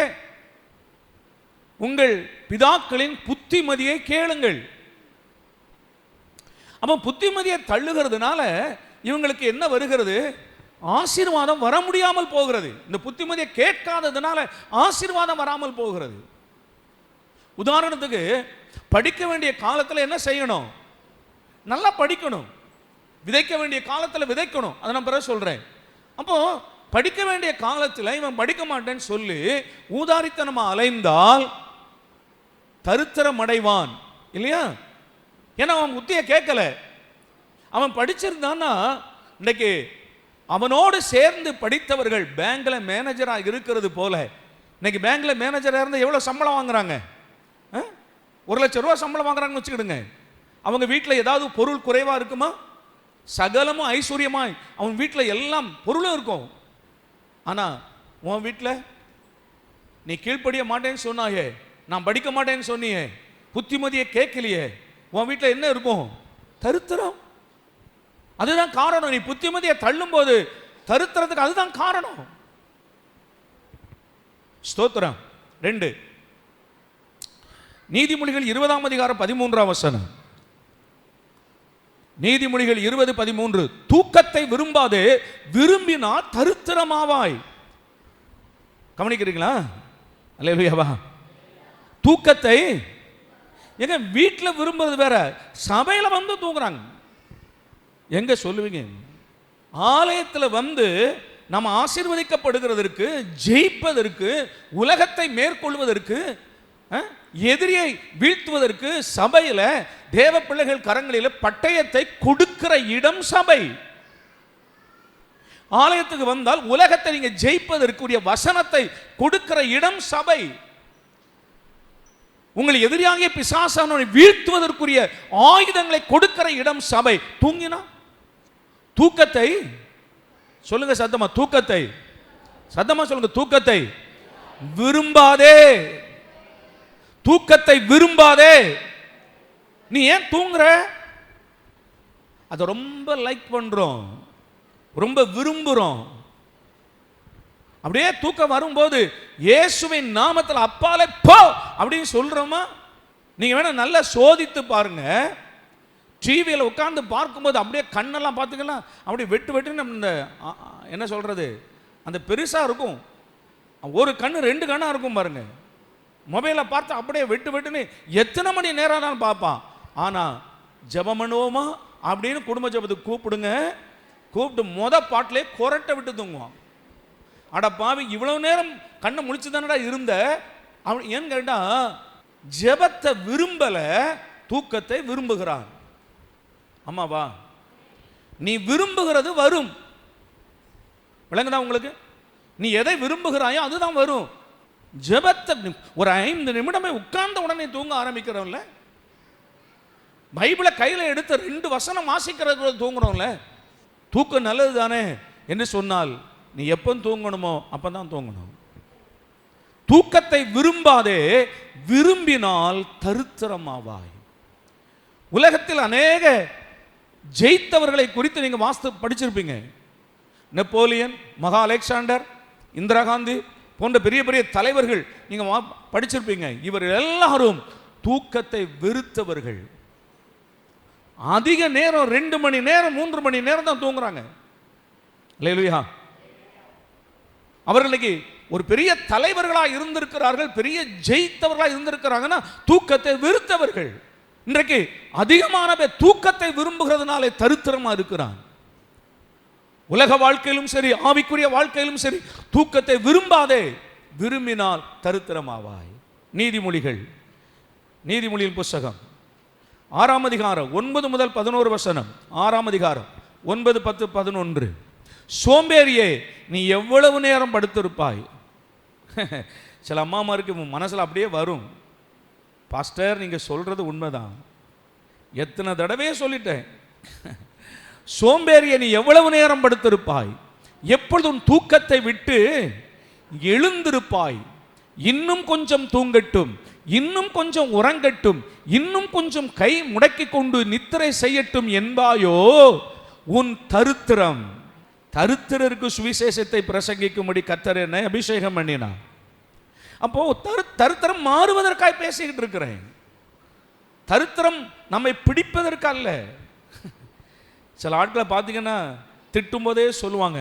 உங்கள் பிதாக்களின் புத்திமதியை கேளுங்கள். அப்ப புத்திமதியை தள்ளுகிறதுனால இவங்களுக்கு என்ன வருகிறது? ஆசீர்வாதம் வர முடியாமல் போகிறது. இந்த புத்திமதியை கேட்காததுனால ஆசீர்வாதம் வராமல் போகிறது. உதாரணத்துக்கு, படிக்க வேண்டிய காலத்தில் என்ன செய்யணும்? நல்லா படிக்கணும். விதைக்க வேண்டிய காலத்தில் விதைக்கணும். அதை நான் பிறகு சொல்றேன். அப்போ படிக்க வேண்டிய காலத்தில் இவன் படிக்க மாட்டேன்னு சொல்லி ஊதாரித்தனமா அலைந்தால் தரித்திரம் அடைவான் இல்லையா? ஏன்னா அவன் புத்தியை கேட்கல. அவன் படிச்சிருந்தான்னா இன்னைக்கு அவனோடு சேர்ந்து படித்தவர்கள் பேங்க்ல மேனேஜரா இருக்கிறது போல. இன்னைக்கு பேங்க்ல மேனேஜரா இருந்தா எவ்வளவு சம்பளம் வாங்குறாங்க? 1 லட்சம் ரூபாய் சம்பளம் வாங்குறாங்கன்னு வச்சுக்கிடுங்க. அவங்க வீட்டில் ஏதாவது பொருள் குறைவா இருக்குமா? சகலமும் ஐஸ்வர்யமாய் அவன் வீட்டில் எல்லாம் பொருளும் இருக்கும். ஆனா உன் வீட்டில் நீ கீழ்ப்படிய மாட்டேன்னு சொன்னாயே, நான் படிக்க மாட்டேன்னு சொன்னியே, புத்திமதியை கேட்கலையே, உன் வீட்டில் என்ன இருக்கும்? தரித்திரம். அதுதான் காரணம். நீ புத்திமதியை தள்ளும் போது தரித்திரத்துக்கு அதுதான் காரணம். ஸ்தோத்திரம். 2 நீதிமொழிகள் 20ஆம் அதிகாரம் 13ஆம் வசனம். நீதிமொழிகள் 20:13. தூக்கத்தை விரும்பாதே, விரும்பினா தரித்திரமாவாய். கவனிக்கிறீங்களா? அல்லேலூயாவா? தூக்கத்தை எங்க வீட்டில் விரும்புறது வேற, சபையில வந்து தூங்குறாங்க. எங்க சொல்லுவீங்க? ஆலயத்தில் வந்து நம்ம ஆசீர்வதிக்கப்படுகிறதற்கு, ஜெயிப்பதற்கு, உலகத்தை மேற்கொள்வதற்கு, எதிரியை வீழ்த்துவதற்கு சபையில தேவ பிள்ளைகள் கரங்களில் பட்டயத்தை கொடுக்கிற இடம் சபை. ஆலயத்துக்கு வந்தால் உலகத்தை நீங்க ஜெயிப்பதற்குரிய வசனத்தை கொடுக்கிற இடம் சபை. உங்களை எதிரியாகிய பிசாசானவனை வீழ்த்துவதற்குரிய ஆயுதங்களை கொடுக்கிற இடம் சபை. தூங்கினா தூக்கத்தை சொல்லுங்க சத்தமா, தூக்கத்தை சத்தமா சொல்லுங்க, தூக்கத்தை விரும்பாதே. தூக்கத்தை விரும்பாதே. நீ ஏன் தூங்குற? அதை ரொம்ப லைக் பண்றோம், ரொம்ப விரும்புறோம். அப்படியே தூக்கம் வரும்போது இயேசுவின் நாமத்தில் அப்பாலே போ அப்படின்னு சொல்றோமா? நீங்க வேணா நல்லா சோதித்து பாருங்க. டிவியில் உட்கார்ந்து பார்க்கும்போது அப்படியே கண்ணெல்லாம் பார்த்துக்கலாம், அப்படியே வெட்டு வெட்டுன்னு இந்த என்ன சொல்றது, அந்த பெருசா இருக்கும். ஒரு கண்ணு 2 கண்ணா இருக்கும் பாருங்க. மொபைலை பார்த்து அப்படியே வெட்டு வெட்டுன்னு எத்தனை மணி நேரம் தான் பார்ப்பான். ஆனா ஜெபம் பண்ணுவோமா அப்படின்னு குடும்ப ஜெபத்துக்கு கூப்பிடுங்க, கூப்பிட்டு பாட்டிலே கொரட்டை விட்டு தூங்குவான். அட பாவி, இவ்வளவு நேரம் கண்ணை முழிச்சு தானடா இருந்த. அவன் ஏன்னு கேட்டா, ஜெபத்தை விரும்பல, தூக்கத்தை விரும்புகிறான். ஆமாவா? நீ விரும்புகிறது வரும். விளங்குதா உங்களுக்கு? நீ எதை விரும்புகிறாயோ அதுதான் வரும். ஜெபத்தை ஒரு 5 நிமிடமே உட்கார்ந்த உடனே தூங்க ஆரம்பிக்கிறோம்ல. பைபிளை கையில எடுத்து 2 வசனம் வாசிக்கிறது தூங்குறோம்ல. தூக்கம் நல்லது தானே என்று சொன்னால் நீ எப்போ தூங்கணுமோ அப்பதான் தூங்கணும். தூக்கத்தை விரும்பாதே, விரும்பினால் தரித்திரமாவாய். உலகத்தில் அநேக ஜெயித்தவர்களை குறித்து நீங்க வாஸ்து படிச்சிருப்பீங்க. நெப்போலியன், மகா அலெக்சாண்டர், இந்திரா காந்தி போன்ற பெரிய பெரிய தலைவர்கள் நீங்க படிச்சிருப்பீங்க. இவர்கள் எல்லாரும் தூக்கத்தை வெறுத்தவர்கள். அதிக நேரம் 2 மணி நேரம் 3 மணி நேரம் தான் தூங்குறாங்க. அல்லேலூயா. அவர்களுக்கு ஒரு பெரிய தலைவர்களாக இருந்திருக்கிறார்கள், பெரிய ஜெயித்தவர்களாக இருந்திருக்கிறாங்கன்னா தூக்கத்தை வெறுத்தவர்கள். இன்றைக்கு அதிகமான பேர் தூக்கத்தை விரும்புகிறதுனாலே தரித்திரமா இருக்கிறான். உலக வாழ்க்கையிலும் சரி, ஆவிக்குரிய வாழ்க்கையிலும் சரி, தூக்கத்தை விரும்பாதே, விரும்பினால் தரித்திரமாவாய். நீதிமொழியின் புஸ்தகம் 6ஆம் அதிகாரம் 9 முதல் 11 வசனம். 6ஆம் அதிகாரம் 9, 10, 11. சோம்பேறியே, நீ எவ்வளவு நேரம் படுத்திருப்பாய்? சில அம்மாமாருக்கு மனசுல அப்படியே வரும், பாஸ்டர் நீங்க சொல்றது உண்மைதான், எத்தனை தடவையே சொல்லிட்டேன். சோம்பேறியை, நீ எவ்வளவு நேரம் படுத்திருப்பாய்? எப்பொழுது உன் தூக்கத்தை விட்டு எழுந்திருப்பாய்? இன்னும் கொஞ்சம் தூங்கட்டும், இன்னும் கொஞ்சம் உறங்கட்டும், இன்னும் கொஞ்சம் கை முடக்கி கொண்டு நித்திரை செய்யட்டும் என்பாயோ? உன் தரித்திரம். தரித்திரருக்கு சுவிசேஷத்தை பிரசங்கிக்கும்படி கர்த்தர் என்னை அபிஷேகம் பண்ணினார். அப்போ தரித்திரம் மாறுவதற்காக பேசிக்கிட்டு இருக்கிறேன். தரித்திரம் நம்மை பிடிப்பதற்கல்ல. சில ஆட்களை பார்த்தீங்கன்னா திட்டும் போதே சொல்லுவாங்க,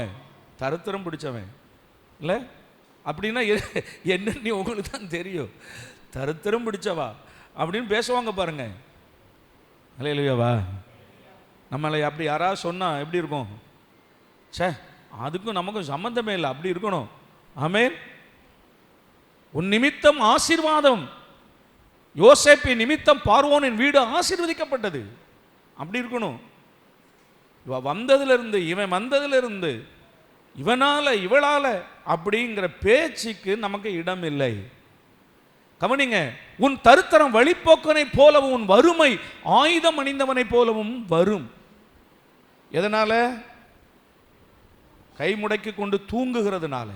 தரித்திரம் பிடிச்சவன் இல்லை அப்படின்னா என்னன்னு உங்களுக்கு தான் தெரியும். தரித்திரம் பிடிச்சவா அப்படின்னு பேசுவாங்க பாருங்க. அல்லேலூயாவா. நம்மளை அப்படி யாராவது சொன்னா எப்படி இருக்கும்? சே, அதுக்கும் நமக்கும் சம்பந்தமே இல்லை, அப்படி இருக்கணும். ஆமென். உன் நிமித்தம் ஆசீர்வாதம், யோசேப்பின் நிமித்தம் பார்வோனின் வீடு ஆசீர்வதிக்கப்பட்டது, அப்படி இருக்கணும். வந்ததிலிருந்து இவன் வந்ததிலிருந்து இவனால இவளால அப்படிங்கிற பேச்சுக்கு நமக்கு இடம் இல்லை. கவனிங்க, உன் தரித்திரம் வழிப்போக்கனை போலவும் உன் வறுமை ஆயுதம் அணிந்தவனை போலவும் வரும். எதனால? கை முடக்கி கொண்டு தூங்குகிறதுனால.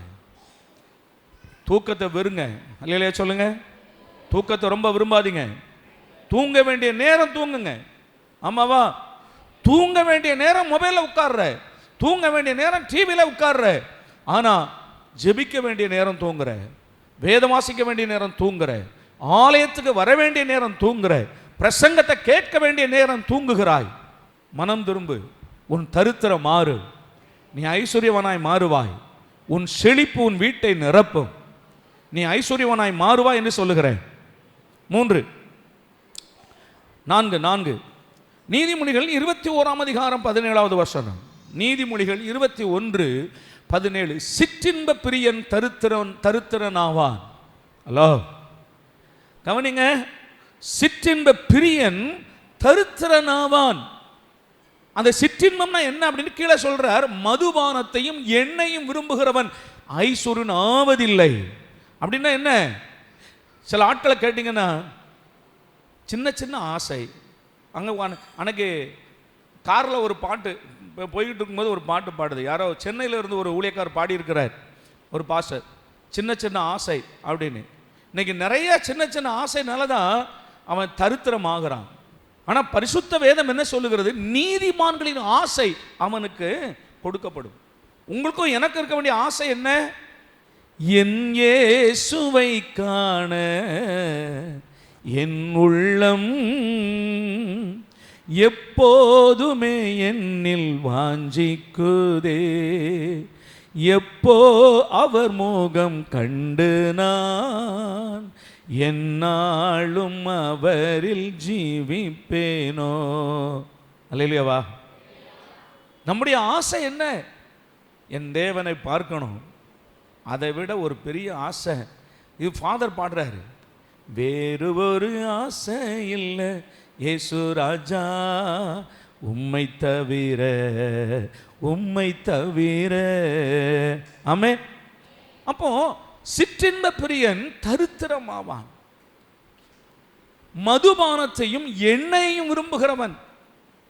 தூக்கத்தை வெறுங்க. அல்லேலூயா சொல்லுங்க. தூக்கத்தை ரொம்ப விரும்பாதீங்க. தூங்க வேண்டிய நேரம் தூங்குங்க. ஆமாவா? தூங்க வேண்டிய நேரம் மொபைலில் உட்கார்ற, தூங்க வேண்டிய நேரம் டிவியில் உட்கார்ற, ஆனா ஜெபிக்க வேண்டிய நேரம் தூங்குற, வேதம் வாசிக்க வேண்டிய நேரம் தூங்குற, ஆலயத்துக்கு வர வேண்டிய நேரம் தூங்குற, பிரசங்கத்தை கேட்க வேண்டிய நேரம் தூங்குகிறாய். மனம் திரும்பு, உன் தரித்திரம் மாறு, நீ ஐஸ்வர்யவனாய் மாறுவாய். உன் செழிப்பு உன் வீட்டை நிரப்பும், நீ ஐஸ்வர்யவனாய் மாறுவாய் என்று சொல்லுகிறேன். 3, 4 நீதிமொழிகள் 21ஆம் அதிகாரம் 17வது வசனம். நீதிமொழிகள் 21:17. சிற்றின்ப பிரியன் தரித்திரனாவான். ஹலோ, கவனிங்க. சிற்றின்ப பிரியன் தரித்திரனாவான். அந்த சிற்றின்பம்னா என்ன அப்படின்னு கீழே சொல்றார். மதுபானத்தையும் எண்ணெயும் விரும்புகிறவன் ஐஸ்வர்யன் ஆவதில்லை. அப்படின்னா என்ன? சில ஆட்களை கேட்டீங்கன்னா சின்ன சின்ன ஆசை. அங்கே அன்னைக்கு காரில் ஒரு பாட்டு போய்கிட்டு இருக்கும்போது ஒரு பாட்டு பாடுது. யாரோ சென்னையில் இருந்து ஒரு ஊழியக்கார் பாடியிருக்கிறார், ஒரு பாஸ்டர், சின்ன சின்ன ஆசை அப்படின்னு. இன்னைக்கு நிறைய சின்ன சின்ன ஆசைனால தான் அவன் தரித்திரம் ஆகிறான். ஆனால் பரிசுத்த வேதம் என்ன சொல்லுகிறது? நீதிமான்களின் ஆசை அவனுக்கு கொடுக்கப்படும். உங்களுக்கும் எனக்கு இருக்க வேண்டிய ஆசை என்ன? என் இயேசுவை காண என் உள்ளம் எப்போதுமே என்னில் வாஞ்சிக்குதே. எப்போ அவர் முகம் கண்டு நான் என்னாலும் அவரில் ஜீவிப்பேனோ. அல்லேலூயாவா. நம்முடைய ஆசை என்ன? என் தேவனை பார்க்கணும், அதை விட ஒரு பெரிய ஆசை. இது ஃபாதர் பாடுறாரு, வேறு ஒரு ஆசை இல்லை இயேசு ராஜா, உம்மை தவிர உம்மை தவிர. ஆமே. அப்போ சிற்றின்ப பிரியன் தரித்திரமாவான். மதுபானத்தையும் எண்ணெயையும் விரும்புகிறவன்.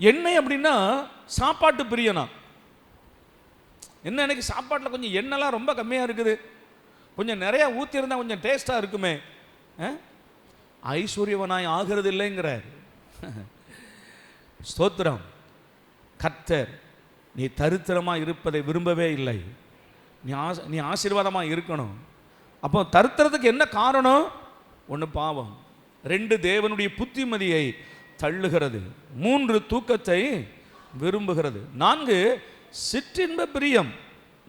எண்ணெய் அப்படின்னா சாப்பாட்டு பிரியனா. என்ன, எனக்கு சாப்பாட்டில் கொஞ்சம் எண்ணெய்லாம் ரொம்ப கம்மியாக இருக்குது, கொஞ்சம் நிறையா ஊற்றிருந்தா கொஞ்சம் டேஸ்டாக இருக்குமே, ஐஸ்வர்யவனாய் ஆகிறது இல்லைங்கிறார். ஸ்தோத்திரம். கர்த்தர் நீ தரித்திரமாக இருப்பதை விரும்பவே இல்லை. நீ ஆசீர்வாதமாக இருக்கணும். அப்போ தரித்திரத்துக்கு என்ன காரணம்? ஒன்று பாவம், 2 தேவனுடைய புத்திமதியை தள்ளுகிறது, 3 தூக்கத்தை விரும்புகிறது, 4 சிற்றின்ப பிரியம்.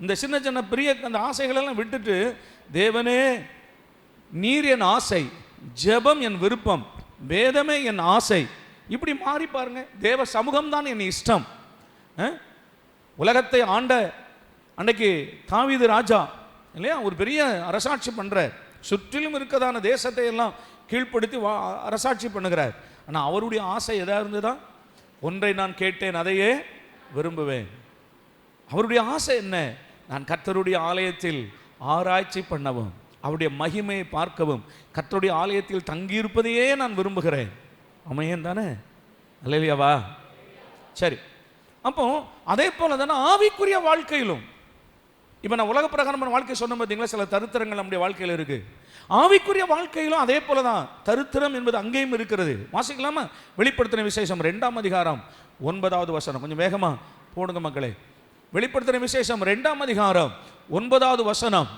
இந்த சின்ன சின்ன பிரிய அந்த ஆசைகளெல்லாம் விட்டுட்டு, தேவனே நீர் என் ஆசை, ஜெபம் என் விருப்பம், வேதமே என் ஆசை, இப்படி மாறி பாருங்க. தேவ சமூகம் தான் என் இஷ்டம். உலகத்தை ஆண்ட அன்னைக்கு தாவீது ராஜா இல்லையா, ஒரு பெரிய அரசாட்சி பண்ணுறார், சுற்றிலும் இருக்கதான தேசத்தை எல்லாம் கீழ்ப்படுத்தி அரசாட்சி பண்ணுகிறார். ஆனால் அவருடைய ஆசை எதா இருந்ததா? ஒன்றை நான் கேட்டேன் அதையே விரும்புவேன். அவருடைய ஆசை என்ன? நான் கர்த்தருடைய ஆலயத்தில் ஆராய்ச்சி பண்ணவும், அவருடைய மகிமையை பார்க்கவும், கர்த்தருடைய ஆலயத்தில் தங்கியிருப்பதையே நான் விரும்புகிறேன். அமையன் தானே? அல்லேலூயாவா? சரி. அப்போ அதே போல தானே ஆவிக்குரிய வாழ்க்கையிலும். இப்போ நான் உலக பிரகாரமான வாழ்க்கை சொன்ன பார்த்தீங்களா, சில தரித்திரங்கள் நம்முடைய வாழ்க்கையில் இருக்கு. ஆவிக்குரிய வாழ்க்கையிலும் அதே போல தான் தரித்திரம் என்பது அங்கேயும் இருக்கிறது. வாசிக்கலாமா? வெளிப்படுத்தின விசேஷம் 2ஆம் அதிகாரம் 9வது வசனம். கொஞ்சம் வேகமா போடுங்க மக்களே. வெளிப்படுத்தின விசேஷம் 2ஆம் அதிகாரம் 9வது வசனம்.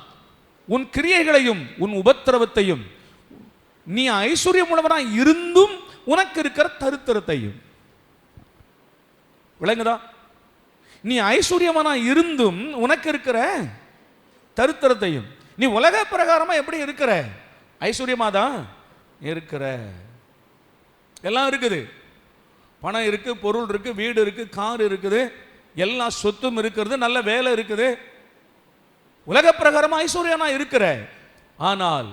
உன் கிரியைகளையும் உன் உபத்திரவத்தையும், நீ ஐஸ்வர்யம் உள்ளவனாய் இருந்தும் உனக்கு இருக்கிற தரித்திரத்தையும். விளங்குதா? நீ ஐஸ்வர்யமானாய் இருந்தும் உனக்கு இருக்கிற தரித்திரத்தையும். நீ உலக பிரகாரமா எப்படி இருக்கிற? ஐஸ்வர்யமா தான் இருக்கிற. எல்லாம் இருக்குது, பணம் இருக்கு, பொருள் இருக்கு, வீடு இருக்கு, கார் இருக்குது, எல்லா சொத்தும் இருக்கிறது, நல்ல வேலை இருக்குது, உலக பிரகாரமா ஐஸ்வர்யனா இருக்கிற. ஆனால்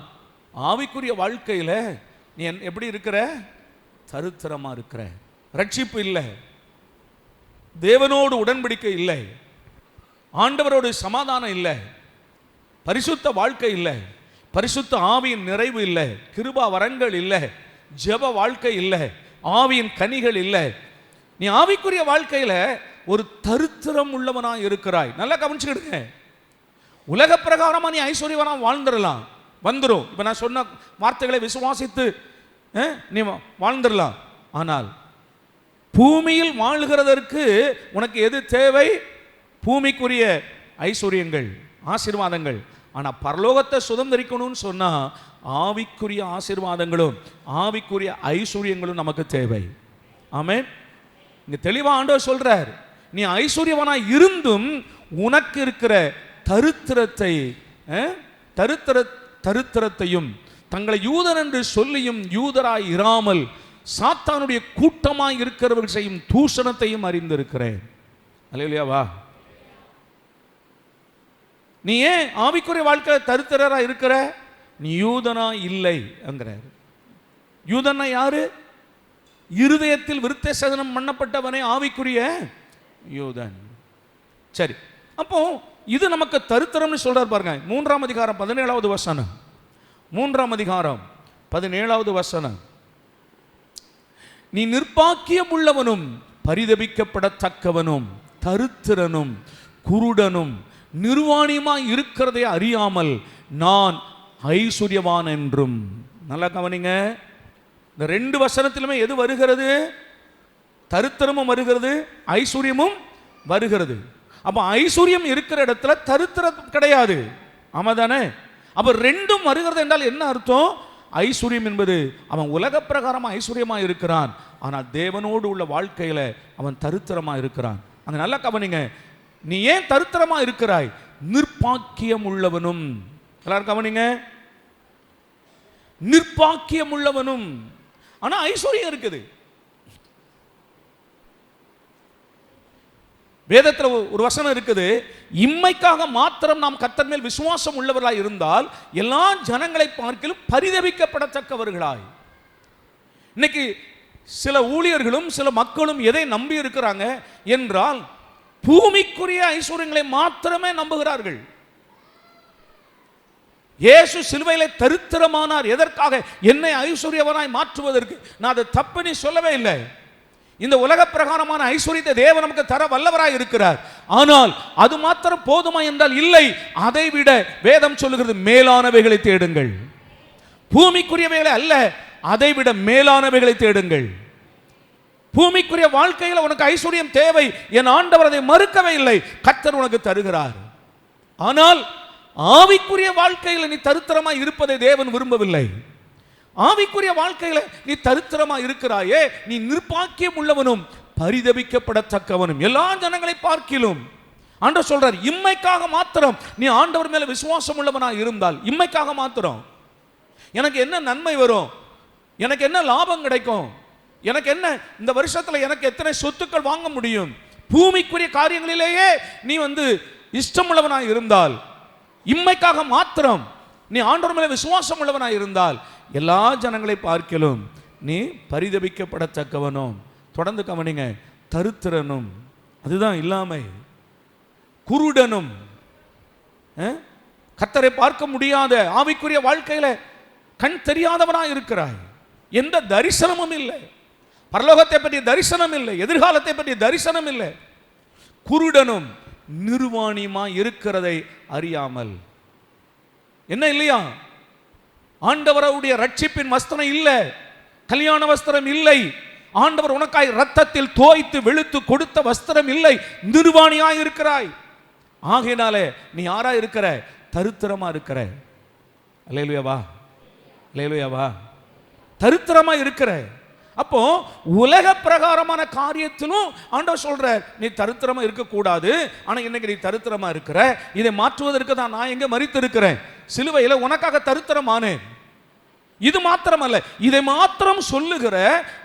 ஆவிக்குரிய வாழ்க்கையில நீ எப்படி இருக்கிற? தரித்திரமா இருக்கிற. ரட்சிப்பு இல்லை, தேவனோடு உடன்படிக்கை இல்லை, ஆண்டவரோடு சமாதானம் இல்லை, பரிசுத்த வாழ்க்கை இல்லை, பரிசுத்த ஆவியின் நிறைவு இல்லை, கிருபா வரங்கள் இல்லை, ஜெப வாழ்க்கை இல்லை, ஆவியின் கனிகள் இல்லை. நீ ஆவிக்குரிய வாழ்க்கையில ஒரு தரித்திரம் உள்ளவனா இருக்கிறாய். நல்லா கவனிச்சுக்கிடுங்க. உலக பிரகாரமா நீ ஐஸ்வர்யவனா வாழ்ந்துடலாம், வந்துடும். இப்ப நான் சொன்ன வார்த்தைகளை விசுவாசித்து நீ வாழ்ந்துடலாம். ஆனால் பூமியில் வாழ்கிறதற்கு உனக்கு எது தேவை? பூமிக்குரிய ஐஸ்வர்யங்கள், ஆசீர்வாதங்கள். ஆனால் பரலோகத்தை சுதந்திரிக்கணும்னு சொன்னா ஆவிக்குரிய ஆசீர்வாதங்களும் ஆவிக்குரிய ஐஸ்வர்யங்களும் நமக்கு தேவை. ஆமென். இங்க தெளிவா ஆண்டவர் சொல்றார், நீ ஐஸ்வர்யவனாய் இருந்தும் உனக்கு இருக்கிற தரித்திரத்தையும் தங்களை யூதன் என்று சொல்லியும் யூதராய் இராமல் சாத்தானுடைய கூட்டமாய் இருக்கிறவர்கள் செய்யும் தூஷணத்தையும் அறிந்திருக்கிறேன். அல்லேலூயாவா? நீ ஏன் ஆவிக்குரிய வாழ்க்கை தரித்திரரா இருக்கிற? நீ யூதனா இல்லை என்கிறார். யூதனா யாரு? இருதயத்தில் விருத்த சேதனம் பண்ணப்பட்டவனே ஆவிக்குரிய யூதன். சரி, அப்போ இது நமக்கு தரித்திரம்னு சொல்றார் பாருங்க. 3ஆம் அதிகாரம் 17வது வசனம். 3ஆம் அதிகாரம் 17வது வசனம். நீ நிர்பாக்கியம் உள்ளவனும் பரிதபிக்கப்படத்தக்கவனும் தரித்திரனும் குருடனும் நிர்வாணியமாய் இருக்கிறதை அறியாமல் நான் ஐஸ்வர்யவான் என்றும். நல்லா கவனிங்க. இந்த 2 வசனத்திலுமே எது வருகிறது? தரித்திரமும் வருகிறது, ஐஸ்வர்யமும் வருகிறது. அப்ப ஐஸ்வர்யம் இருக்கிற இடத்துல தரித்திரம் கிடையாது. ஆமா தானே? அப்ப 2ம் வருகிறது என்றால் என்ன அர்த்தம்? ஐஸ்வர்யம் என்பது அவன் உலக பிரகாரமா ஐஸ்வர்யமா இருக்கிறான், ஆனால் தேவனோடு உள்ள வாழ்க்கையில அவன் தரித்திரமா இருக்கிறான். அங்க நல்லா கவனிங்க. நீ ஏன் தரித்திரமா இருக்கிறாய்? நிர்பாக்கியம் உள்ளவனும். எல்லாரும் கவனிங்க. நிர்பாக்கியம் உள்ளவனும், ஆனா ஐஸ்வர்யம் இருக்குது. வேதத்தில் ஒரு வசனம் இருக்குது, இம்மைக்காக மாத்திரம் நாம் கர்த்தர் மேல் விசுவாசம் உள்ளவர்களாய் இருந்தால் எல்லா ஜனங்களை பார்க்கிலும் பரிதபிக்கப்படத்தக்கவர்களாய். இன்னைக்கு சில ஊழியர்களும் சில மக்களும் எதை நம்பி இருக்கிறாங்க என்றால் பூமிக்குரிய ஐஸ்வர்யங்களை மாத்திரமே நம்புகிறார்கள். இயேசு சிலுவையிலே தரித்திரமானார் எதற்காக? என்னை ஐஸ்வர்யவனாய் மாற்றுவதற்கு. நான் அதை தப்புன்னு சொல்லவே இல்லை. இந்த உலக பிரகாரமான ஐஸ்வர்யத்தை தேவன் நமக்கு தர வல்லவராய் இருக்கிறார். ஆனால் அது மாத்திரம் போதுமா என்றால் இல்லை. அதை விட வேதம் சொல்லுகிறது, மேலானவைகளை தேடுங்கள். பூமிக்குரியவைகளை அல்ல, அதை விட மேலானவைகளை தேடுங்கள். பூமிக்குரிய வாழ்க்கையில் உனக்கு ஐஸ்வர்யம் தேவை, என் ஆண்டவர் அதை மறுக்கவே இல்லை, கர்த்தர் உனக்கு தருகிறார். ஆனால் ஆவிக்குரிய வாழ்க்கையில் நீ தரித்திரமாய் இருப்பதை தேவன் விரும்பவில்லை. ஆவிக்குரிய வாழ்க்கையில நீ தரித்திரமா இருக்கிறாயே, நீ நிர்பாக்கியம் உள்ளவனும் பரிதபிக்கப்படத்தக்கவனும் எல்லா ஜனங்களை பார்க்கிலும். ஆண்டவர் சொல்றார், இம்மைக்காக மாத்திரம் நீ ஆண்டவர் மேல விசுவாசம் உள்ளவனா இருந்தால், இம்மைக்காக மாத்திரம் எனக்கு என்ன நன்மை வரும், எனக்கு என்ன லாபம் கிடைக்கும், எனக்கு என்ன இந்த வருஷத்துல எனக்கு எத்தனை சொத்துக்கள் வாங்க முடியும், பூமிக்குரிய காரியங்களிலேயே நீ இஷ்டம் உள்ளவனாய் இருந்தால், இம்மைக்காக மாத்திரம் நீ ஆண்டவர் மேல விசுவாசம் உள்ளவனாய் இருந்தால் எல்லா ஜனங்களை பார்க்கலும் நீ பரிதபிக்கப்படத்தக்கவனும். தொடர்ந்து கவனிங்க, தரித்திரனும், அதுதான் இல்லாமை, குருடனும், கர்த்தரை பார்க்க முடியாத ஆவிக்குரிய வாழ்க்கையில கண் தெரியாதவனாய் இருக்கிறாய். எந்த தரிசனமும் இல்லை, பரலோகத்தை பற்றிய தரிசனம் இல்லை, எதிர்காலத்தை பற்றிய தரிசனம் இல்லை. குருடனும் நிர்வாணியுமா இருக்கிறதை அறியாமல். என்ன இல்லையா? ஆண்டவருடைய ரட்சிப்பின் வஸ்திரம் இல்லை, கல்யாண வஸ்திரம் இல்லை, ஆண்டவர் உனக்காய் ரத்தத்தில் தோய்த்து வெளுத்து கொடுத்த வஸ்திரம் இல்லை, நிர்வாணியாய் இருக்கிறாய். ஆகையினாலே நீ யாரா இருக்கிற? தரித்திரமா இருக்கிற. அல்லேலூயாவா, அல்லேலூயாவா, தரித்திரமா இருக்கிற. அப்போ உலக பிரகாரமான காரியத்திலும் ஆண்டவர் சொல்றார், நீ தரித்திரமா இருக்கக்கூடாது. ஆனா இன்னைக்கு நீ தரித்திரமா இருக்கிற. இதை மாற்றுவதற்கு தான் நான் எங்க மரித்து இருக்கிறேன், சிலுவையில உனக்காக தரித்திரமானேன். இது மாத்திரமல்ல, இதை மாத்திரம் சொல்லுகிற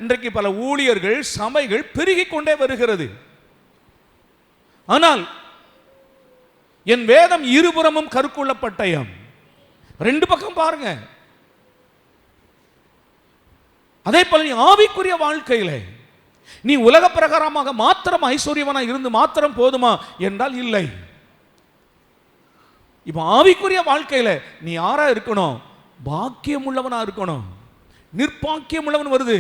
இன்றைக்கு பல ஊழியர்கள் சபைகள் பெருகிக் கொண்டே வருகிறது. ஆனால் என் வேதம் இருபுறமும் கருக்குள்ள பட்டயம், ரெண்டு பக்கம் பாருங்க. அதே போல நீ ஆவிக்குரிய வாழ்க்கையில நீ உலக பிரகாரமாக மாத்திரம் ஐஸ்வர்யவனா இருந்து மாத்திரம் போதுமா என்றால் இல்லை. இப்ப ஆவிக்குரிய வாழ்க்கையில நீ யாரா இருக்கணும்? பாக்கியம் உள்ளவனா இருக்கணும். நிர்பாக்கியம் உள்ளவன் வருது.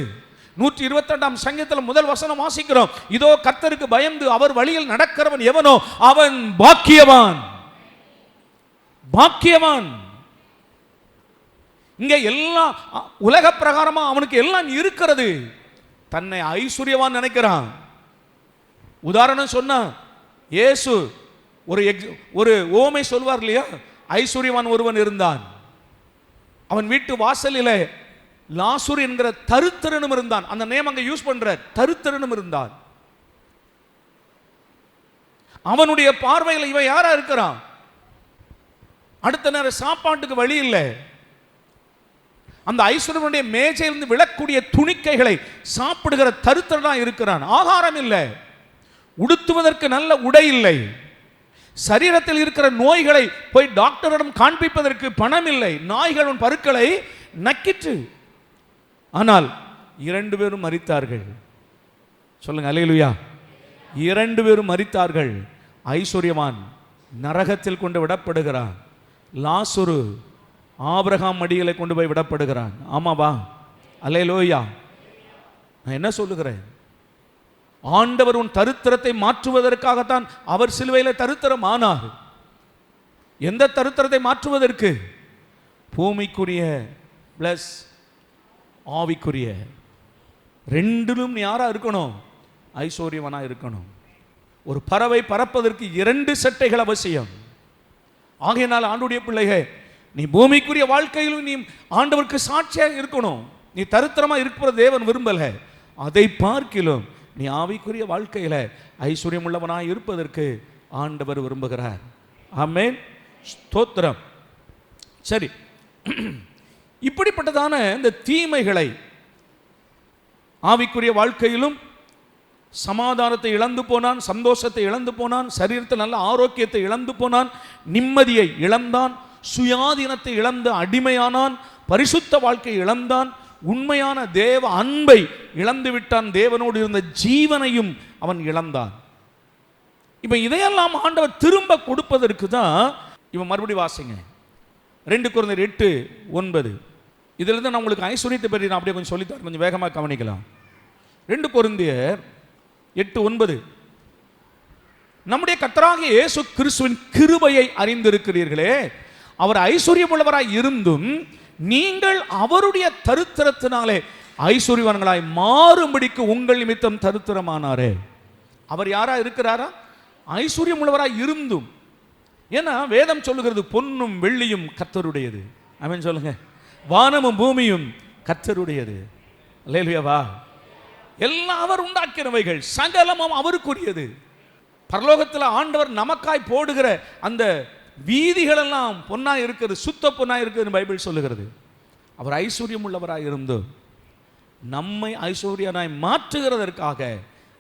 128ஆம் சங்கீதத்தில் முதல் வசனம் வாசிக்கிறோம், இதோ கர்த்தருக்கு பயந்து அவர் வழியில் நடக்கிறவன் எவனோ அவன் பாக்கியவான். பாக்கியவான். இங்க எல்லாம் உலக பிரகாரமா அவனுக்கு எல்லாம் இருக்கிறது, தன்னை ஐஸ்வர்யவான் நினைக்கிறான். உதாரணம் சொன்னா, இயேசு ஒரு ஓமை சொல்வார் இல்லையா? ஐஸ்வர்யவான் ஒருவன் இருந்தான், அவன் வீட்டு வாசலிலே லாசரு என்கிற தரித்திரனும் இருந்தான். அந்த நேம் அங்க யூஸ் பண்ற, தரித்திரனும் இருந்தான். அவனுடைய பார்வையில் இவன் யாரா இருக்கிறான்? அடுத்த நேரம் சாப்பாட்டுக்கு வழி இல்லை. அந்த ஐஸ்வர்யனுடைய மேஜையிலிருந்து விழக்கூடிய துணிக்கைகளை சாப்பிடுகிற தரித்திரனா இருக்கிறான். ஆகாரம் இல்லை, உடுத்துவதற்கு நல்ல உடை இல்லை, சரீரத்தில் இருக்கிற நோய்களை போய் டாக்டரிடம் காண்பிப்பதற்கு பணம் இல்லை, நாய்கள் பருக்களை நக்கிற்று. ஆனால் 2 பேரும் மரித்தார்கள். சொல்லுங்க அல்லேலூயா. 2 பேரும் மரித்தார்கள். ஐஸ்வர்யவான் நரகத்தில் கொண்டு விடப்படுகிறான், லாசரு ஆபிரகாம் மடிகளை கொண்டு போய் விடப்படுகிறான். ஆமாவா? அல்லேலூயா. நான் என்ன சொல்லுகிறேன்? ஆண்டவர் உன் தரித்திரத்தை மாற்றுவதற்காகத்தான் அவர் சிலுவையில் தரித்திரம் ஆனார். எந்த தரித்திரத்தை மாற்றுவதற்கு? பூமிக்குரிய பிளஸ் ஆவிக்குரிய, ரெண்டிலும் நீ யாரா இருக்கணும்? ஐஸ்வர்யவனா இருக்கணும். ஒரு பறவை பறப்பதற்கு 2 சட்டைகள் அவசியம். ஆகையினால் ஆண்டவருடைய பிள்ளையே, நீ பூமிக்குரிய வாழ்க்கையிலும் நீ ஆண்டவருக்கு சாட்சியாக இருக்கணும். நீ தரித்திரமா இருக்கிற தேவன் விரும்பல. அதை பார்க்கிலும் நீ ஆவிக்குரிய வாழ்க்கையில ஐஸ்வர்யம் உள்ளவனாய் இருப்பதற்கு ஆண்டவர் விரும்புகிறார். ஆமென், ஸ்தோத்திரம். சரி, இப்படிப்பட்டதான இந்த தீமைகளை ஆவிக்குரிய வாழ்க்கையிலும் சமாதானத்தை இழந்து போனான், சந்தோஷத்தை இழந்து போனான், சரீரத்தில் நல்ல ஆரோக்கியத்தை இழந்து போனான், நிம்மதியை இழந்தான், சுயாதீனத்தை இழந்து அடிமையானான், பரிசுத்த வாழ்க்கை இழந்தான், உண்மையான தேவ அன்பை இழந்து விட்டான், தேவனோடு இருந்த ஜீவனையும் அவன் இழந்தான். இப்ப இதையெல்லாம் ஆண்டவர் திரும்ப கொடுப்பதற்கு தான் இவன் மறுபடி வாசிங்க 2 கொரிந்தியர் 8:9. இதுல இருந்து நான் உங்களுக்கு ஐஸ்வர்யத்தை பற்றி நான் அப்படியே கொஞ்சம் சொல்லித்தரேன், கொஞ்சம் வேகமாக கவனிக்கலாம். 2 கொரிந்தியர் 8:9. நம்முடைய கர்த்தராகிய இயேசு கிறிஸ்துவின் கிருபையை அறிந்திருக்கிறீர்களே, அவர் ஐஸ்வர்யம் உள்ளவராய் இருந்தும் நீங்கள் அவருடைய தரித்திரத்தினாலே ஐஸ்வர்யவான்களாய் மாறும்படிக்கு உங்கள் நிமித்தம் தரித்திரமானாரே. அவர் யாரா இருக்கிறாரா? ஐஸ்வர்யம் உள்ளவராய் இருந்தும். ஏன்னா வேதம் சொல்லுகிறது பொன்னும் வெள்ளியும் கர்த்தருடையது. ஆமென் சொல்லுங்க. வானமும் பூமியும் கர்த்தருடையது. அல்லேலூயாவா. எல்லாம் அவர் உண்டாக்கினவைகள், சகலமும் அவருக்குரியது. பரலோகத்தில் ஆண்டவர் நமக்காய் போடுகிற அந்த வீதிகள் எல்லாம் பொன்னாய் இருக்கிறது, சுத்த பொன்னாய் இருக்கிறது பைபிள் சொல்லுகிறது. அவர் ஐஸ்வர்யம் உள்ளவராய் இருந்தும் நம்மை ஐஸ்வர்யனாய் மாற்றுகிறதற்காக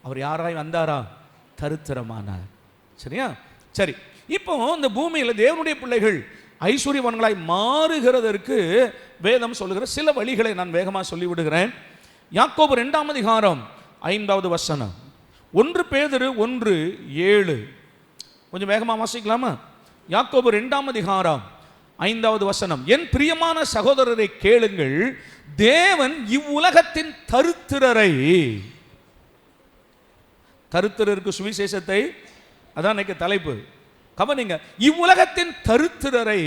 அவர் யாராய் வந்தாரா? தரித்திரமானார். சரியா? சரி, இப்போ இந்த பூமியில் தேவனுடைய பிள்ளைகள் ஐஸ்வர்யவான்களாய் மாறுகிறதற்கு வேதம் சொல்லுகிற சில வழிகளை நான் வேகமாக சொல்லிவிடுகிறேன். யாக்கோபு 2ஆம் அதிகாரம் 5வது வசனம், 1 பேதுரு 1:7. கொஞ்சம் வேகமாக வாசிக்கலாமா? யாக்கோபு 2ஆம் அதிகாரம் 5வது வசனம், என் பிரியமான சகோதரரை கேளுங்கள், தேவன் இவ்வுலகத்தின் தரித்திரரை, தரித்திரருக்கு சுவிசேஷத்தை, அதான் இன்னைக்கு தலைப்பு, கவனிங்க, இவ்வுலகத்தின் தரித்திரரை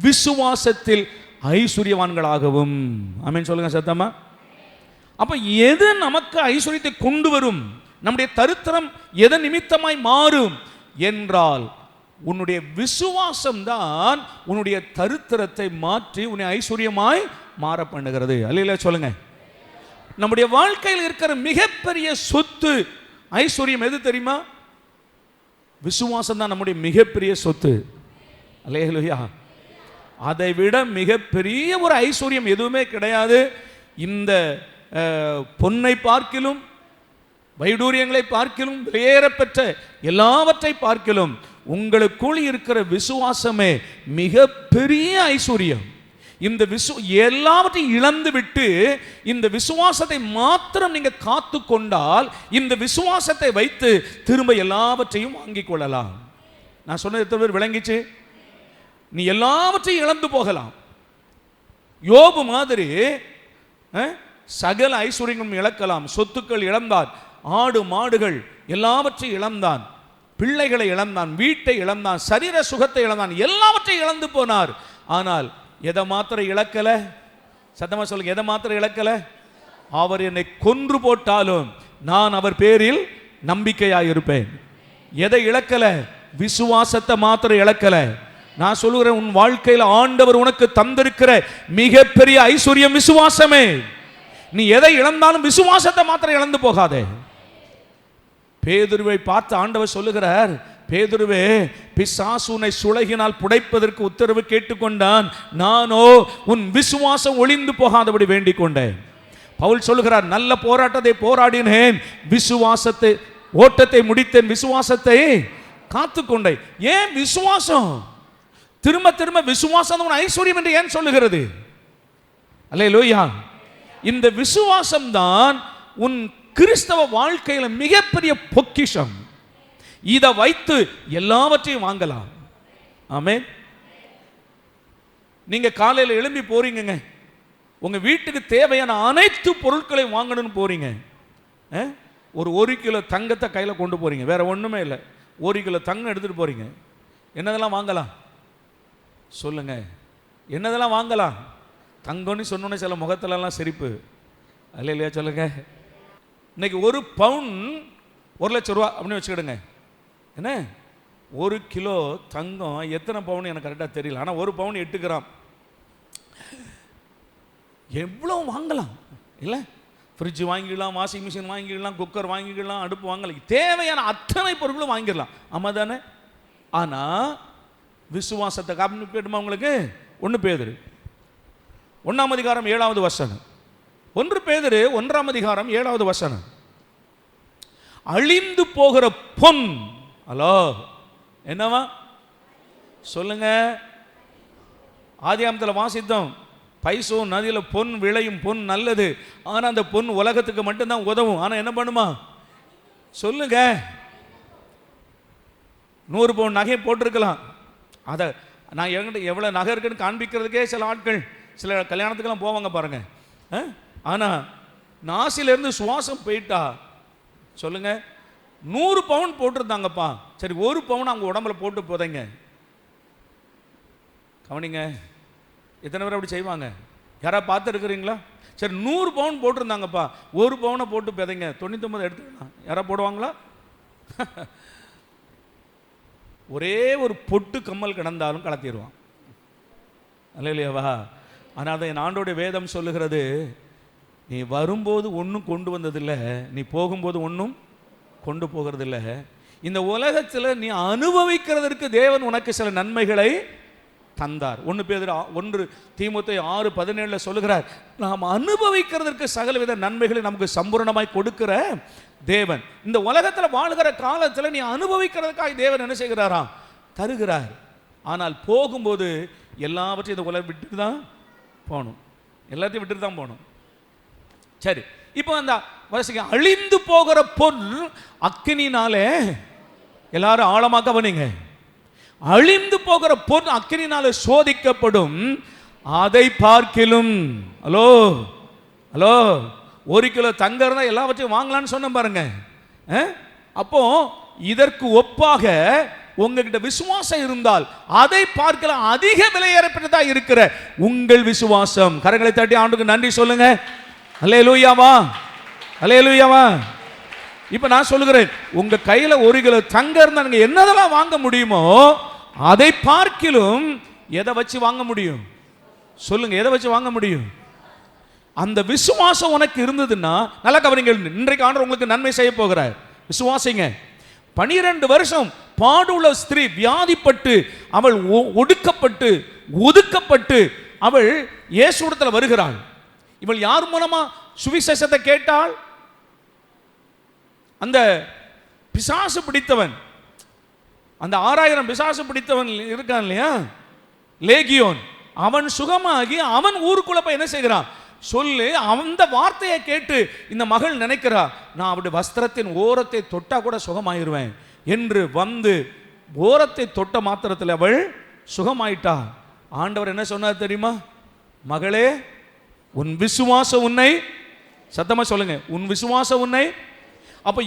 விசுவாசத்தில் ஐஸ்வர்யவான்களாகவும். ஆமென் சொல்லுங்க சத்தமா. அப்ப எது நமக்கு ஐஸ்வர்யத்தை கொண்டு வரும்? நம்முடைய தரித்திரம் எதன் நிமித்தமாய் மாறும் என்றால் உன்னுடைய விசுவாசம் தான் உன்னுடைய தரித்திரத்தை மாற்றி உன்னை ஐஸ்வர்யமாய் மாற பண்ணுகிறது. அல்லேலூயா சொல்லுங்க. நம்முடைய வாழ்க்கையில் இருக்கிற மிகப்பெரிய சொத்து ஐஸ்வர்யம் எது தெரியுமா? விசுவாசம் தான் நம்முடைய மிகப்பெரிய சொத்து. அல்லேலூயா. அதை விட மிகப்பெரிய ஒரு ஐஸ்வர்யம் எதுவுமே கிடையாது. இந்த பொன்னை பார்க்கிலும், வைடூரியங்களை பார்க்கிலும், விலையேறப்பெற்ற எல்லாவற்றை பார்க்கிலும் உங்களுக்குள் இருக்கிற விசுவாசமே மிகப்பெரிய ஐஸ்வர்யம். இந்த எல்லாவற்றையும் இழந்து விட்டு இந்த விசுவாசத்தை மாத்திரம் நீங்க காத்து கொண்டால், இந்த விசுவாசத்தை வைத்து திரும்ப எல்லாவற்றையும் வாங்கிக் கொள்ளலாம். நான் சொன்னது எத்தனை பேர் விளங்கிச்சு? நீ எல்லாவற்றையும் இழந்து போகலாம். யோபு மாதிரி சகல ஐஸ்வர்யங்களும் இழக்கலாம். சொத்துக்கள் இழந்தான், ஆடு மாடுகள் எல்லாவற்றையும் இழந்தான், பிள்ளைகளை இழந்தான், வீட்டை இழந்தான், சரீர சுகத்தை இழந்தான், எல்லாவற்றையும் இழந்து போனார். ஆனால் எதை மாத்திரம் இழக்கல? சத்தமா சொல்லுங்க, எதை மாத்திரம் இழக்கல? அவர் என்னை கொன்று போட்டாலும் நான் அவர் பேரில் நம்பிக்கையாய் இருப்பேன். எதை இழக்கல? விசுவாசத்தை மாத்திரம் இழக்கல. நான் சொல்லுகிறேன், உன் வாழ்க்கையில் ஆண்டவர் உனக்கு தந்திருக்கிற மிகப்பெரிய ஐஸ்வர்யம் விசுவாசமே. நீ எதை இழந்தாலும் விசுவாசத்தை மாத்திரம் இழந்து போகாதே. பேதுருவை பார்த்து ஆண்டவர் சொல்லுகிறார், பேதுருவே, பிசாசு உன்னை சுளகினால் புடைப்பதற்கு உத்தரவு கேட்டுக்கொண்டான், நானோ உன் விசுவாசம் ஒளிந்து போகாதபடி வேண்டிக் கொண்டேன். பவுல் சொல்லுகிறார், நல்ல போராட்டத்தை போராடினேன், விசுவாசத்தை ஓட்டத்தை முடித்தேன், விசுவாசத்தை காத்துக்கொண்டேன். ஏன் விசுவாசம்? திரும்ப திரும்ப விசுவாசம் உன் ஐஸ்வர்யம் என்று ஏன் சொல்லுகிறது? அல்லேலூயா. இந்த விசுவாசம் தான் உன் கிறிஸ்தவ வாழ்க்கையில மிகப்பெரிய பொக்கிஷம். இதை வைத்து எல்லாவற்றையும் வாங்கலாம். ஆமென். நீங்க காலையில் எழும்பி போறீங்க, உங்க வீட்டுக்கு தேவையான அனைத்து பொருட்களையும் வாங்கணும்னு போறீங்க. ஒரு 1 கிலோ தங்கத்தை கையில கொண்டு போறீங்க, வேற ஒண்ணுமே இல்லை. 1 கிலோ தங்கம் எடுத்துட்டு போறீங்க. என்னதெல்லாம் வாங்கலாம் சொல்லுங்க? என்னதெல்லாம் வாங்கலாம்? தங்கம்னு சொன்னோன்னே சில முகத்துலலாம் சிரிப்பு. அல்லேலூயா சொல்லுங்க. இன்னைக்கு 1 பவுன் 1 லட்சம் ரூபா அப்படின்னு வச்சுக்கிடுங்க. என்ன 1 கிலோ தங்கம் எத்தனை பவுன் எனக்கு கரெக்டாக தெரியல, ஆனால் 1 பவுன் 8 கிராம். எவ்வளோ வாங்கலாம் இல்லை? ஃப்ரிட்ஜ் வாங்கிடலாம், வாஷிங் மிஷின் வாங்கிடலாம், குக்கர் வாங்கிடலாம், அடுப்பு வாங்கலாம், தேவையான அத்தனை பொருட்களும் வாங்கிடலாம். ஆமாம் தானே? ஆனால் விசுவாசத்தை காமிப்பேடுமா உங்களுக்கு? 1 பேதுரு 1ஆம் அதிகாரம் 7வது வசனம். 1 பேதுரு 1ஆம் அதிகாரம் 7வது வசனம். அழிந்து போகிற பொன். ஹலோ, என்னவா சொல்லுங்க? ஆதியாகமத்தில் வாசித்தோம், பைசோ நதியில் பொன் விளையும், பொன் நல்லது. ஆனால் அந்த பொன் உலகத்துக்கு மட்டும்தான் உதவும். ஆனால் என்ன பண்ணுமா சொல்லுங்க? 100 பவுன் நகை போட்டிருக்கலாம். அதை நான் என்கிட்ட எவ்வளோ நகை இருக்குன்னு காண்பிக்கிறதுக்கே சில ஆட்கள் சில கல்யாணத்துக்கெல்லாம் போவாங்க பாருங்க. ஆனால் நாசிலேருந்து சுவாசம் போயிட்டா சொல்லுங்க, 100 பவுன் போட்டிருந்தாங்கப்பா, சரி 1 பவுன் அவங்க உடம்புல போட்டு போதைங்க. கவனிங்க, எத்தனை பேர் அப்படி செய்வாங்க? யாராவது பார்த்துருக்குறீங்களா? சரி 100 பவுன் போட்டிருந்தாங்கப்பா, 1 பவுனை போட்டு போதைங்க, 99 எடுத்துக்கலாம். யாராவது போடுவாங்களா? ஒரே ஒரு பொட்டு கம்மல் கிடந்தாலும் கலத்திடுவான். அல்ல இல்லையாவா? ஆனால் அதை என் ஆண்டோடைய வேதம் சொல்லுகிறது, நீ வரும்போது ஒன்றும் கொண்டு வந்ததில்லை, நீ போகும்போது ஒன்றும் கொண்டு போகிறதில்லை. இந்த உலகத்தில் நீ அனுபவிக்கிறதற்கு தேவன் உனக்கு சில நன்மைகளை தந்தார். 1 தீமோத்தேயு 6:17 சொல்லுகிறார், நாம் அனுபவிக்கிறதற்கு சகலவித நன்மைகளை நமக்கு சம்பூர்ணமாய் கொடுக்கிற தேவன். இந்த உலகத்தில் வாழ்கிற காலத்தில் நீ அனுபவிக்கிறதுக்காக தேவன் என்ன செய்கிறாராம்? தருகிறார். ஆனால் போகும்போது எல்லாவற்றையும் இந்த உலகம் விட்டுட்டு தான் போகணும். எல்லாத்தையும் விட்டுட்டு தான் போகணும். சரி, இப்போ அந்த அழிந்து போகிற பொன் அக்கினினாலே, எல்லாரும் ஆழமாக கவனிங்க, அழிந்து போகிற பொன் அக்கினினாலே சோதிக்கப்படும், அதை பார்க்கிலும். ஹலோ ஹலோ, 1 கிலோ தங்கம் இருந்தால் எல்லாவற்றையும் வாங்கலான்னு சொன்ன பாருங்க. அப்போ இதற்கு ஒப்பாக உங்ககிட்ட விசுவாசம் இருந்தால் அதை பார்க்கலாம் அதிக விலையேறப்பட்டதா இருக்கிற உங்கள் விசுவாசம். கரங்களை தட்டி ஆண்டுக்கு நன்றி சொல்லுங்க. அல்லேலூயாவா, அல்லேலூயாவா. இப்ப நான் சொல்லுகிறேன், உங்க கையில 1 கிலோ தங்கம் இருந்தா நீங்க என்னதெல்லாம் வாங்க முடியுமோ அதை பார்க்கிலும் எதை வச்சு வாங்க முடியும்? சொல்லுங்க, எதை வச்சு வாங்க முடியும்? அந்த விசுவாசம் உனக்கு இருந்ததுன்னா, நல்லா கவனிங்க, இன்றைக்கு ஆண்டவர் உங்களுக்கு நன்மை செய்ய போகிறார். விசுவாசிங்க. 12 வருஷம் பாடுள்ள ஸ்திரீ வியாதிப்பட்டு, அவள் ஒடுக்கப்பட்டு ஒதுக்கப்பட்டு அவள் இயேசுவிடத்தில் வருகிறாள். இவள் யார் மூலமா சுவிசேஷத்தை கேட்டாள்? அந்த பிசாசு பிடித்தவன், அந்த 6000 பிசாசு பிடித்தவன் இருக்கான் இல்லையா, லேகியோன், அவன் சுகமாகி அவன் ஊருக்குள்ள போய் என்ன செய்கிறான் சொல்லு. அந்த வார்த்தையை கேட்டு இந்த மகள் நினைக்கிறா, நான் அவருடைய வஸ்திரத்தின் ஓரத்தை தொட்டா கூட சுகமாயிருவேன் என்று வந்து ஓரத்தை தொட்ட மாத்திரத்தில் அவள் சுகமாயிட்டா. ஆண்டவர் என்ன சொன்னார் தெரியுமா? மகளே, உன் விசுவாசம் உன்னை, சத்தமா சொல்லுங்க, உன் விசுவாசம் உன்னை. அப்ப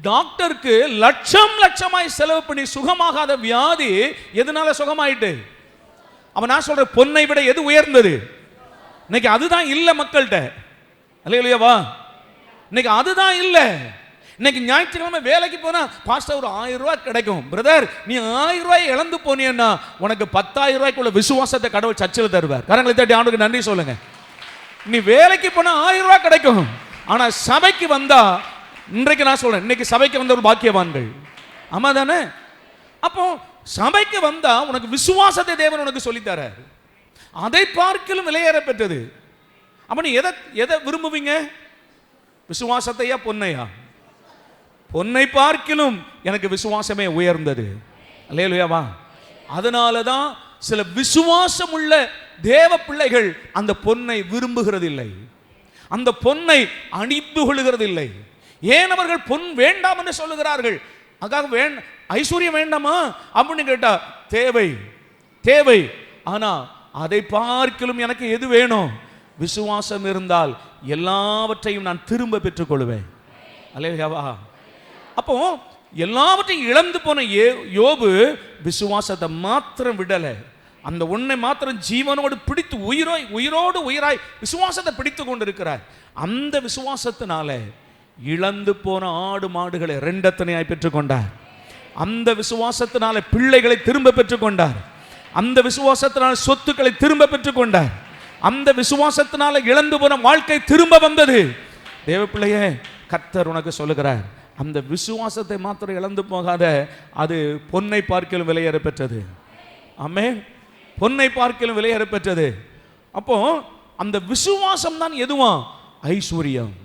டாக்டருக்கு லட்சமாய் செலவு பண்ணி சுகமாகாத வியாதி எதனால சுகமாயிட்டு? அவன் நான் சொல்ற பொன்னை விட எது உயர்ந்தது? இன்னைக்கு அதுதான் இல்ல மக்கள்கிட்ட. அல்லேலூயாவா. இன்னைக்கு அதுதான் இல்ல. இன்னைக்கு ஞாயிற்றுக்கிழமை வேலைக்கு போனா பாஸ்டர் ஒரு 1000 ரூபாய் கிடைக்கும். பிரதர், நீ 1000 ரூபாய் இழந்து போனீன்னா உனக்கு 10,000 ரூபாய்க்குள்ள விசுவாசத்தை கடவுள் சர்ச்சில் தருவார். கரங்களை தட்டி ஆண்டுக்கு நன்றி சொல்லுங்க. நீ வேலைக்கு போனா 1000 ரூபாய் கிடைக்கும். ஆனா சபைக்கு வந்தா, இன்றைக்கு நான் சொல்றேன், இன்னைக்கு சபைக்கு வந்த ஒரு பாக்கியவான்கள். ஆமா தானே? அப்போ சபைக்கு வந்தா உனக்கு விசுவாசத்தை தேவன் உனக்கு சொல்லித்தரார். அதை பார்க்கலும் விலையேற பெற்றது. அப்ப நீ எதை விரும்புவீங்க? விசுவாசத்தையா பொன்னையா? பொன்னை பார்க்கிலும் எனக்கு விசுவாசமே உயர்ந்தது. அல்லேலூயாவா. அதனாலதான் சில விசுவாசம் உள்ள தேவ பிள்ளைகள் அந்த பொன்னை விரும்புகிறதில்லை, அந்த பொன்னை அணிந்து கொள்ளுகிறதில்லை. ஏன் அவர்கள் பொன் வேண்டாம் என்று சொல்லுகிறார்கள்? அதுக்காக ஐஸ்வர்யம் வேண்டாமா அப்படின்னு கேட்டா தேவை தேவை. ஆனா அதை பார்க்கிலும் எனக்கு எது வேணும்? விசுவாசம் இருந்தால் எல்லாவற்றையும் நான் திரும்ப பெற்றுக் கொள்வேன். அல்லேலூயாவா. அப்போ எல்லாவற்றையும் இழந்து போன யோபு விசுவாசத்தை மாத்திரம் விடல, அந்த ஒன்றை மாத்திரம் ஜீவனோடு பிடித்து உயிரோடு உயிராய் விசுவாசத்தை பிடித்து கொண்டிருக்கிறார். அந்த விசுவாசத்தினால இழந்து போன ஆடு மாடுகளை 2 எத்தனையாய் பெற்றுக்கொண்டார். அந்த விசுவாசத்தினால பிள்ளைகளை திரும்ப பெற்றுக்கொண்டார். அந்த விசுவாசத்தினால சொத்துக்களை திரும்ப பெற்றுக்கொண்டார். அந்த விசுவாசத்தினால இழந்து போன வாழ்க்கை திரும்ப வந்தது. தேவ பிள்ளையே, கர்த்தர் உனக்கு சொல்லுகிறார், அந்த விசுவாசத்தை மாத்திரம் இழந்து போகாத, அது பொன்னை பார்க்கிலும் விலையேற பெற்றது. ஆமென். பொன்னை பார்க்கிலும் விலையேற பெற்றது. அப்போ அந்த விசுவாசம் தான் எதுவா? ஐஸ்வர்யம்.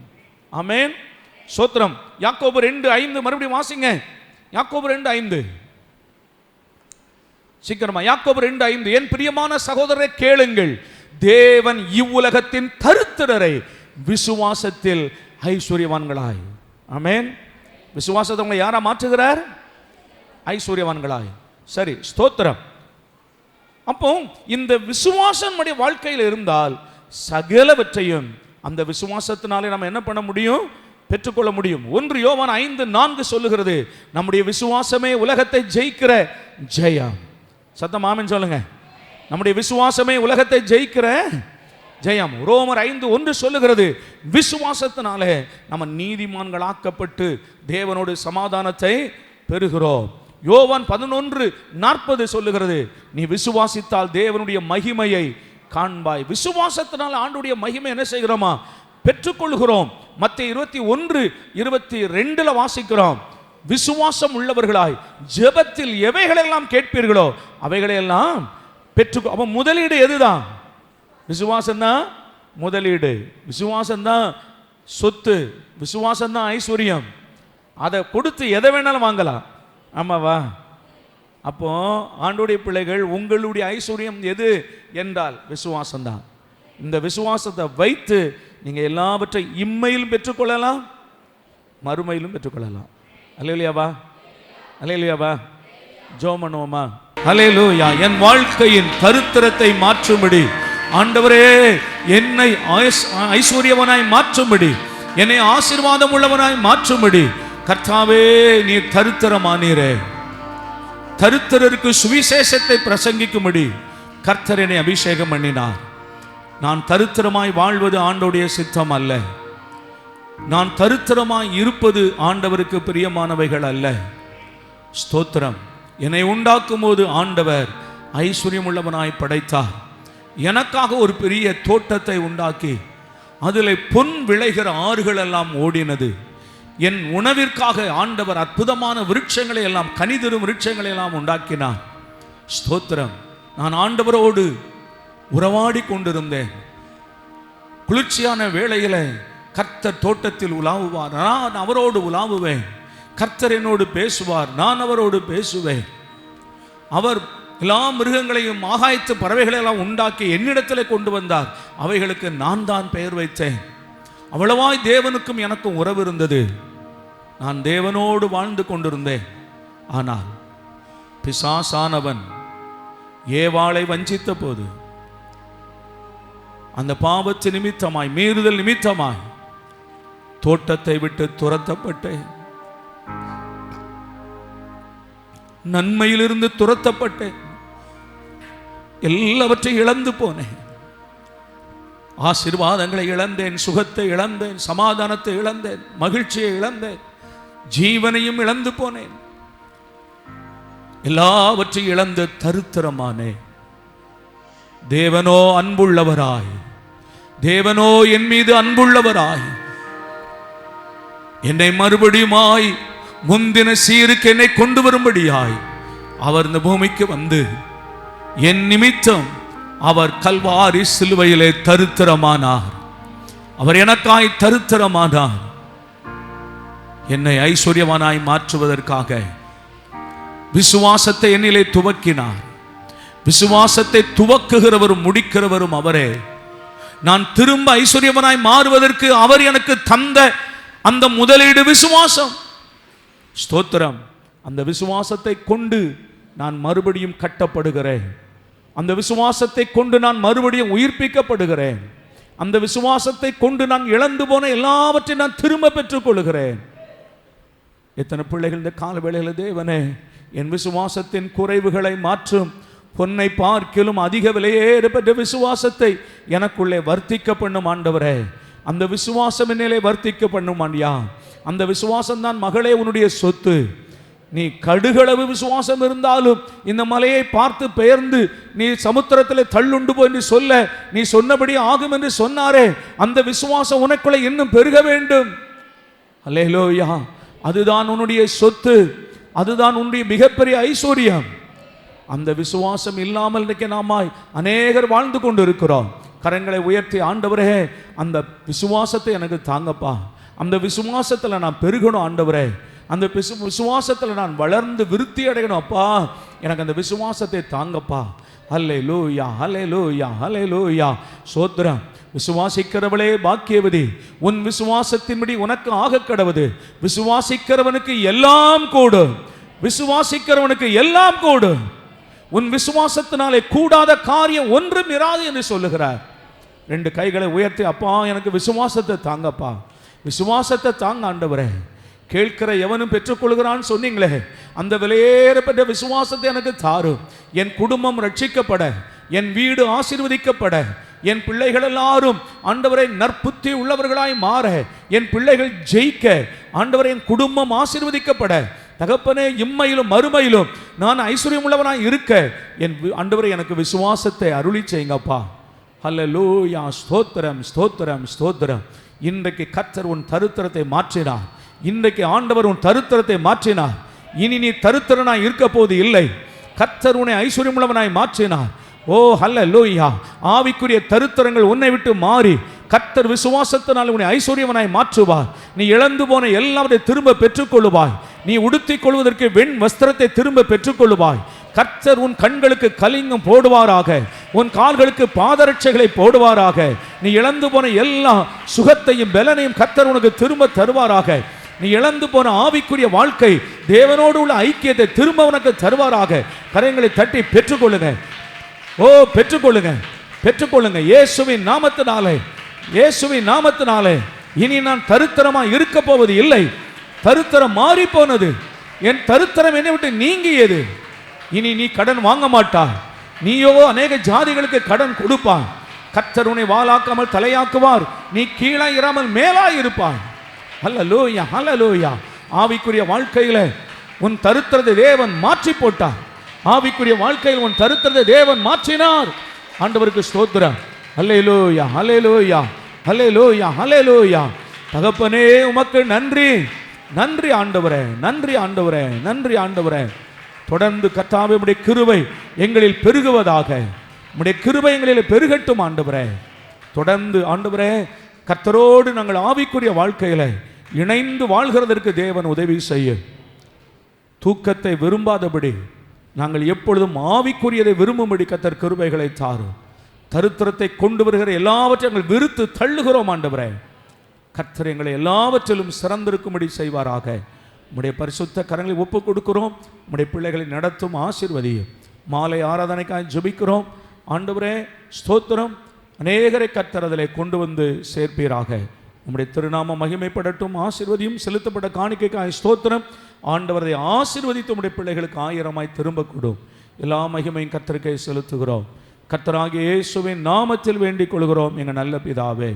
ஆமென். சோத்திரம். யாக்கோபு 2:5 மறுபடியும் வாசிங்க. யாக்கோபு 2:5 சீக்கிரமா. யாக்கோபு 2:5 என் பிரியமான சகோதரரை கேளுங்கள், தேவன் இவ்வுலகத்தின் தரித்திரரை விசுவாசத்தில் ஐஸ்வர்யவான்களாய். ஆமென். விசுவாசத்தை உங்களை யாரா மாற்றுகிறார்? ஐஸ்வர்யவான்களாய். சரி, ஸ்தோத்திரம். அப்போ இந்த விசுவாசம் நம்முடைய வாழ்க்கையில் இருந்தால் சகலவற்றையும் அந்த விசுவாசத்தினாலே நம்ம என்ன பண்ண முடியும்? பெற்றுக்கொள்ள முடியும். 1 யோவான் 5:4 சொல்லுகிறது, நம்முடைய விசுவாசமே உலகத்தை ஜெயிக்கிற ஜெயம். சத்தம் ஆமென் சொல்லுங்க. நம்முடைய விசுவாசமே உலகத்தை ஜெயிக்கிற ஜெயம். ரோமர் 5:1 சொல்லுகிறது, விசுவாசத்தினாலே நம்ம நீதிமான்களாக்கப்பட்டு தேவனோடு சமாதானத்தை பெறுகிறோம். யோவான் 11:40 சொல்லுகிறது, நீ விசுவாசித்தால் தேவனுடைய மகிமையை காண்பாய். விசுவாசத்தினால் ஆண்டுடைய மகிமை என்ன செய்கிறோமா? பெற்றுக்கொள்கிறோம். மத்தேயு 21:22 வாசிக்கிறோம், விசுவாசம் உள்ளவர்களாய் ஜெபத்தில் எவைகளெல்லாம் கேட்பீர்களோ அவைகளெல்லாம் பெற்று. அப்ப முதலீடு எதுதான்? விசுவாசம் தான் முதலீடு. விசுவாசம் தான் சொத்து. விசுவாசம் தான் ஐஸ்வர்யம். அதை கொடுத்து எதை வேணாலும் வாங்கலாம். ஆமாவா? அப்போ ஆண்டோடைய பிள்ளைகள், உங்களுடைய ஐஸ்வர்யம் எது என்றால் விசுவாசம் தான். இந்த விசுவாசத்தை வைத்து நீங்க எல்லாவற்றையும் இம்மையிலும் பெற்றுக்கொள்ளலாம், மறுமையிலும் பெற்றுக்கொள்ளலாம். அல்லேலூயாவா? அல்லேலூயாவா? ஜெபம் பண்ணுவோமா? அல்லேலூயா. என் வாழ்க்கையின் தரித்திரத்தை மாற்றும்படி ஆண்டவரே என்னை ஐஸ்வர்யவனாய் மாற்றும்படி, என்னை ஆசீர்வாதம் உள்ளவனாய் மாற்றும்படி கர்த்தாவே நீர் தரித்திரமானீரே. தரித்திரருக்கு சுவிசேஷத்தை பிரசங்கிக்கும்படி கர்த்தர் என்னை அபிஷேகம் பண்ணினார். நான் தரித்திரமாய் வாழ்வது ஆண்டவருடைய சித்தம் அல்ல. நான் தரித்திரமாய் இருப்பது ஆண்டவருக்கு பிரியமானவைகள் அல்ல. ஸ்தோத்திரம். என்னை உண்டாக்கும் போது ஆண்டவர் ஐஸ்வர்யம் உள்ளவனாய் படைத்தார். எனக்காக ஒரு பெரிய தோட்டத்தை உண்டாக்கி அதில் பொன் விளைகிற ஆறுகள் எல்லாம் ஓடினது. என் உணவிற்காக ஆண்டவர் அற்புதமான விருட்சங்களை எல்லாம், கனிதரும் விருட்சங்களை எல்லாம் உண்டாக்கினார். ஸ்தோத்திரம். நான் ஆண்டவரோடு உறவாடி கொண்டிருந்தேன். குளிர்ச்சியான வேளையில் கர்த்தர் தோட்டத்தில் உலாவுவார், நான் அவரோடு உலாவுவேன். கர்த்தர் என்னோடு பேசுவார், நான் அவரோடு பேசுவேன். அவர் எல்லா மிருகங்களையும் ஆகாயத்து பறவைகளெல்லாம் உண்டாக்கி என்னிடத்தில் கொண்டு வந்தார். அவைகளுக்கு நான் தான் பெயர் வைத்தேன். அவ்வளவாய் தேவனுக்கும் எனக்கும் உறவு இருந்தது. நான் தேவனோடு வாழ்ந்து கொண்டிருந்தேன். ஆனால் பிசாசானவன் ஏவாளை வஞ்சித்த போது, அந்த பாவத்து நிமித்தமாய், மீறுதல் நிமித்தமாய் தோட்டத்தை விட்டு துரத்தப்பட்டேன். நன்மையிலிருந்து துரத்தப்பட்டேன். எல்லாவற்றையும் இழந்து போனேன். ஆசீர்வாதங்களை இழந்தேன், சுகத்தை இழந்தேன், சமாதானத்தை இழந்தேன், மகிழ்ச்சியை இழந்தேன், ஜீவனையும் இழந்து போனேன். எல்லாவற்றையும் இழந்து தரித்திரமானே. தேவனோ அன்புள்ளவராய், தேவனோ என் மீது அன்புள்ளவராய் என்னை மறுபடியுமாய் முந்தின சீருக்கு என்னை கொண்டு வரும்படியாய் அவர் இந்த பூமிக்கு வந்து என் நிமித்தம் அவர் கல்வாரி சிலுவையிலே தரித்திரமானார். அவர் எனக்காய் தரித்திரமானார். என்னை ஐஸ்வர்யவானாய் மாற்றுவதற்காக விசுவாசத்தை என்னிலே துவக்கினார். விசுவாசத்தை துவக்குகிறவரும் முடிக்கிறவரும் அவரே. நான் திரும்ப ஐஸ்வர்யவனாய் மாறுவதற்கு அவர் எனக்கு தந்த அந்த முதலீடு விசுவாசம். ஸ்தோத்திரம். அந்த விசுவாசத்தை கொண்டு நான் மறுபடியும் கட்டப்படுகிறேன். அந்த விசுவாசத்தை கொண்டு நான் மறுபடியும் உயிர்ப்பிக்கப்படுகிறேன். அந்த விசுவாசத்தை கொண்டு நான் இழந்து போன எல்லாவற்றையும் நான் திரும்ப பெற்றுக்கொள்கிறேன். எத்தனை பிள்ளைகள் இந்த கால வேளையில், தேவனே என் விசுவாசத்தின் குறைவுகளை மாற்றும், பொன்னை பார்க்கிலும் அதிக விலையேறப்பட்ட விசுவாசத்தை எனக்குள்ளே வர்த்திக்க பண்ணும் ஆண்டவரே. அந்த விசுவாசம் என்னிலே வர்த்திக்க பண்ணும் ஆண்டியா. அந்த விசுவாசம் தான் மகளே உன்னுடைய சொத்து. நீ கடுகளவு விசுவாசம் இருந்தாலும் இந்த மலையை பார்த்து பெயர்ந்து நீ சமுத்திரத்தில் தள்ளுண்டு போய் என்று சொல்ல, நீ சொன்னபடி ஆகும் என்று சொன்னாரே, அந்த விசுவாசம் உனக்குள்ளே இன்னும் பெருக வேண்டும். அல்லேலூயா. அதுதான் உன்னுடைய சொத்து, அதுதான் உன்னுடைய மிகப்பெரிய ஐஸ்வர்யம். அந்த விசுவாசம் இல்லாமல் இன்னைக்கு நாமாய் அநேகர் வாழ்ந்து கொண்டு இருக்கிறோம். கரங்களை உயர்த்தி, ஆண்டவரே அந்த விசுவாசத்தை எனக்கு தாங்கப்பா, அந்த விசுவாசத்தில் நான் பெருகணும் ஆண்டவரே, அந்த விசுவாசத்தில் நான் வளர்ந்து விருத்தி அடையணும் அப்பா, எனக்கு அந்த விசுவாசத்தை தாங்கப்பா. அல்லேலூயா, அல்லேலூயா, அல்லேலூயா. சோத்திரம். விசுவாசிக்கிறவளே பாக்கியவதி, உன் விசுவாசத்தின்படி உனக்கு ஆக கடவுது. விசுவாசிக்கிறவனுக்கு எல்லாம் கூடும், விசுவாசிக்கிறவனுக்கு எல்லாம் கூடும். உன் விசுவாசத்தினாலே கூடாத காரியம் ஒன்றும் இராது என்று சொல்லுகிறார். 2 கைகளை உயர்த்தி, அப்பா எனக்கு விசுவாசத்தை தாங்கப்பா, விசுவாசத்தை தாங்க ஆண்டவரே. கேட்கிற எவனும் பெற்றுக்கொள்கிறான்னு சொன்னீங்களே, அந்த விலையேறப்பட்ட விசுவாசத்தை எனக்கு தாரும். என் குடும்பம் ரட்சிக்கப்பட, என் வீடு ஆசீர்வதிக்கப்பட, என் பிள்ளைகள் எல்லாரும் ஆண்டவரை நற்புத்தி உள்ளவர்களாய் மாற, என் பிள்ளைகள் ஜெயிக்க, ஆண்டவரை என் குடும்பம் ஆசீர்வதிக்கப்பட, தகப்பனே இம்மையிலும் மறுமையிலும் நான் ஐஸ்வர்யம் உள்ளவனாய் இருக்க என் ஆண்டவரை எனக்கு விசுவாசத்தை அருளி செய்யுங்கப்பா. அல்லேலூயா. ஸ்தோத்திரம், ஸ்தோத்திரம், ஸ்தோத்திரம். இன்றைக்கு கர்த்தர் உன் தரித்திரத்தை மாற்றினார். இன்றைக்கு ஆண்டவர் உன் தரித்திரத்தை மாற்றினார். இனி நீ தரித்திரனாய் இருக்க போது இல்லை. கர்த்தர் உன்னை ஐஸ்வர்யம் உள்ளவனாய் மாற்றினார். ஓ அல்லேலூயா. ஆவிக்குரிய தரித்திரங்கள் உன்னை விட்டு மாறி கர்த்தர் விசுவாசத்தினால் உன்னை ஐஸ்வர்யவனாய் மாற்றுவார். நீ இழந்து போன எல்லாவற்றை திரும்ப பெற்றுக்கொள்ளுவாய். நீ உடுத்திக் கொள்வதற்கு வெண் வஸ்திரத்தை திரும்ப பெற்றுக்கொள்ளுவாய். கர்த்தர் உன் கண்களுக்கு கலிங்கம் போடுவாராக, உன் கால்களுக்கு பாதரட்சைகளை போடுவாராக. நீ இழந்து போன எல்லா சுகத்தையும் பலனையும் கர்த்தர் உனக்கு திரும்ப தருவாராக. நீ இழந்து போன ஆவிக்குரிய வாழ்க்கை, தேவனோடு உள்ள ஐக்கியத்தை திரும்ப உனக்கு தருவாராக. கரங்களை தட்டி பெற்றுக்கொள்ளுங்க. ஓ பெற்றுக்கொள்ளுங்க, பெற்றுக்கொள்ளுங்க. இயேசுவின் நாமத்தினாலே, இயேசுவின் நாமத்தினாலே இனி நான் தரித்திரமா இருக்க போவது இல்லை. தரித்திரம் மாறி போனது. என் தரித்திரம் என்னை விட்டு நீங்கியது. இனி நீ கடன் வாங்க மாட்டாய். நீயோ அநேக ஜாதிகளுக்கு கடன் கொடுப்பாய். கர்த்தர் உன்னை வாளாக்காமல் தலையாக்குவார். நீ கீழே இராமல் மேலாய் இருப்பாய். அல்லேலூயா, அல்லேலூயா. ஆவிக்குரிய வாழ்க்கையில உன் தரித்திரத்தை தேவன் மாற்றி போட்டார். ஆவிக்குரிய வாழ்க்கையில் உன் தரித்திரத்தை தேவன் மாற்றினார். ஆண்டவருக்கு ஸ்தோத்திரம். அல்லேலூயா, அல்லேலூயா, அல்லேலூயா, அல்லேலூயா. தகப்பனே உமக்கு நன்றி, நன்றி ஆண்டவரே, நன்றி ஆண்டவரே, நன்றி ஆண்டவரே. தொடர்ந்து கர்த்தாவே உம்முடைய கிருபை எங்களில் பெருகுவதாக. உம்முடைய கிருபை எங்களில் பெருகட்டும் ஆண்டவரே. தொடர்ந்து ஆண்டவரே கர்த்தரோடு நாங்கள் ஆவிக்குரிய வாழ்க்கையில இணைந்து வாழ்கிறதற்கு தேவன் உதவி செய்ய. தூக்கத்தை விரும்பாதபடி நாங்கள் எப்பொழுதும் ஆவிக்குரியதை விரும்பும்படி கர்த்தர் கிருபைகளை தாரும். தரித்திரத்தை கொண்டு வருகிற எல்லாவற்றையும் நாங்கள் விருத்து தள்ளுகிறோம் ஆண்டவரே. கர்த்தர் எங்களை எல்லாவற்றிலும் சிறந்திருக்கும்படி செய்வாராக. உம்முடைய பரிசுத்த கரங்களை ஒப்புக் கொடுக்கிறோம். உம்முடைய பிள்ளைகளை நடத்தும் ஆசீர்வதியும். மாலை ஆராதனைக்காக ஜெபிக்கிறோம் ஆண்டவரே. ஸ்தோத்திரம். அநேகரை கர்த்தர் அதிலே கொண்டு வந்து சேர்ப்பீராக. உம்முடைய திருநாமம் மகிமைப்படட்டும். ஆசீர்வதியும். செலுத்தப்பட்ட காணிக்கைக்காக ஸ்தோத்திரம். ஆண்டவரை ஆசீர்வதித்து உம்முடைய பிள்ளைகளுக்கு 1000ஆய் திரும்ப கூடும். எல்லா மகிமையும் கர்த்தருக்கே செலுத்துகிறோம். கர்த்தராகிய இயேசுவின் நாமத்தில் வேண்டிக் கொள்கிறோம் எங்கள் நல்ல பிதாவே,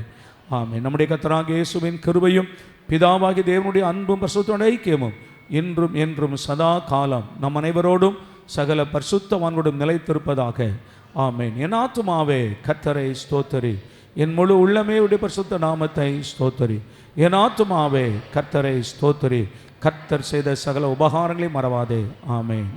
ஆமென். நம்முடைய கர்த்தராகிய இயேசுவின் கிருபையும் பிதாவாகிய தேவனுடைய அன்பும் பரிசுத்த ஐக்கியமும் இன்றும் என்றும் சதா காலம் நம் அனைவரோடும் சகல பரிசுத்தவான்களோடும் நிலைத்திருப்பதாக. ஆமென். என் ஆத்துமாவே கர்த்தரை ஸ்தோத்தரி, என் முழு உள்ளமே உடைய பரிசுத்த நாமத்தை ஸ்தோத்தரி. என் ஆத்துமாவே கர்த்தரை ஸ்தோத்தரி, கர்த்தர் செய்த சகல உபகாரங்களை மறவாதே. ஆமென்.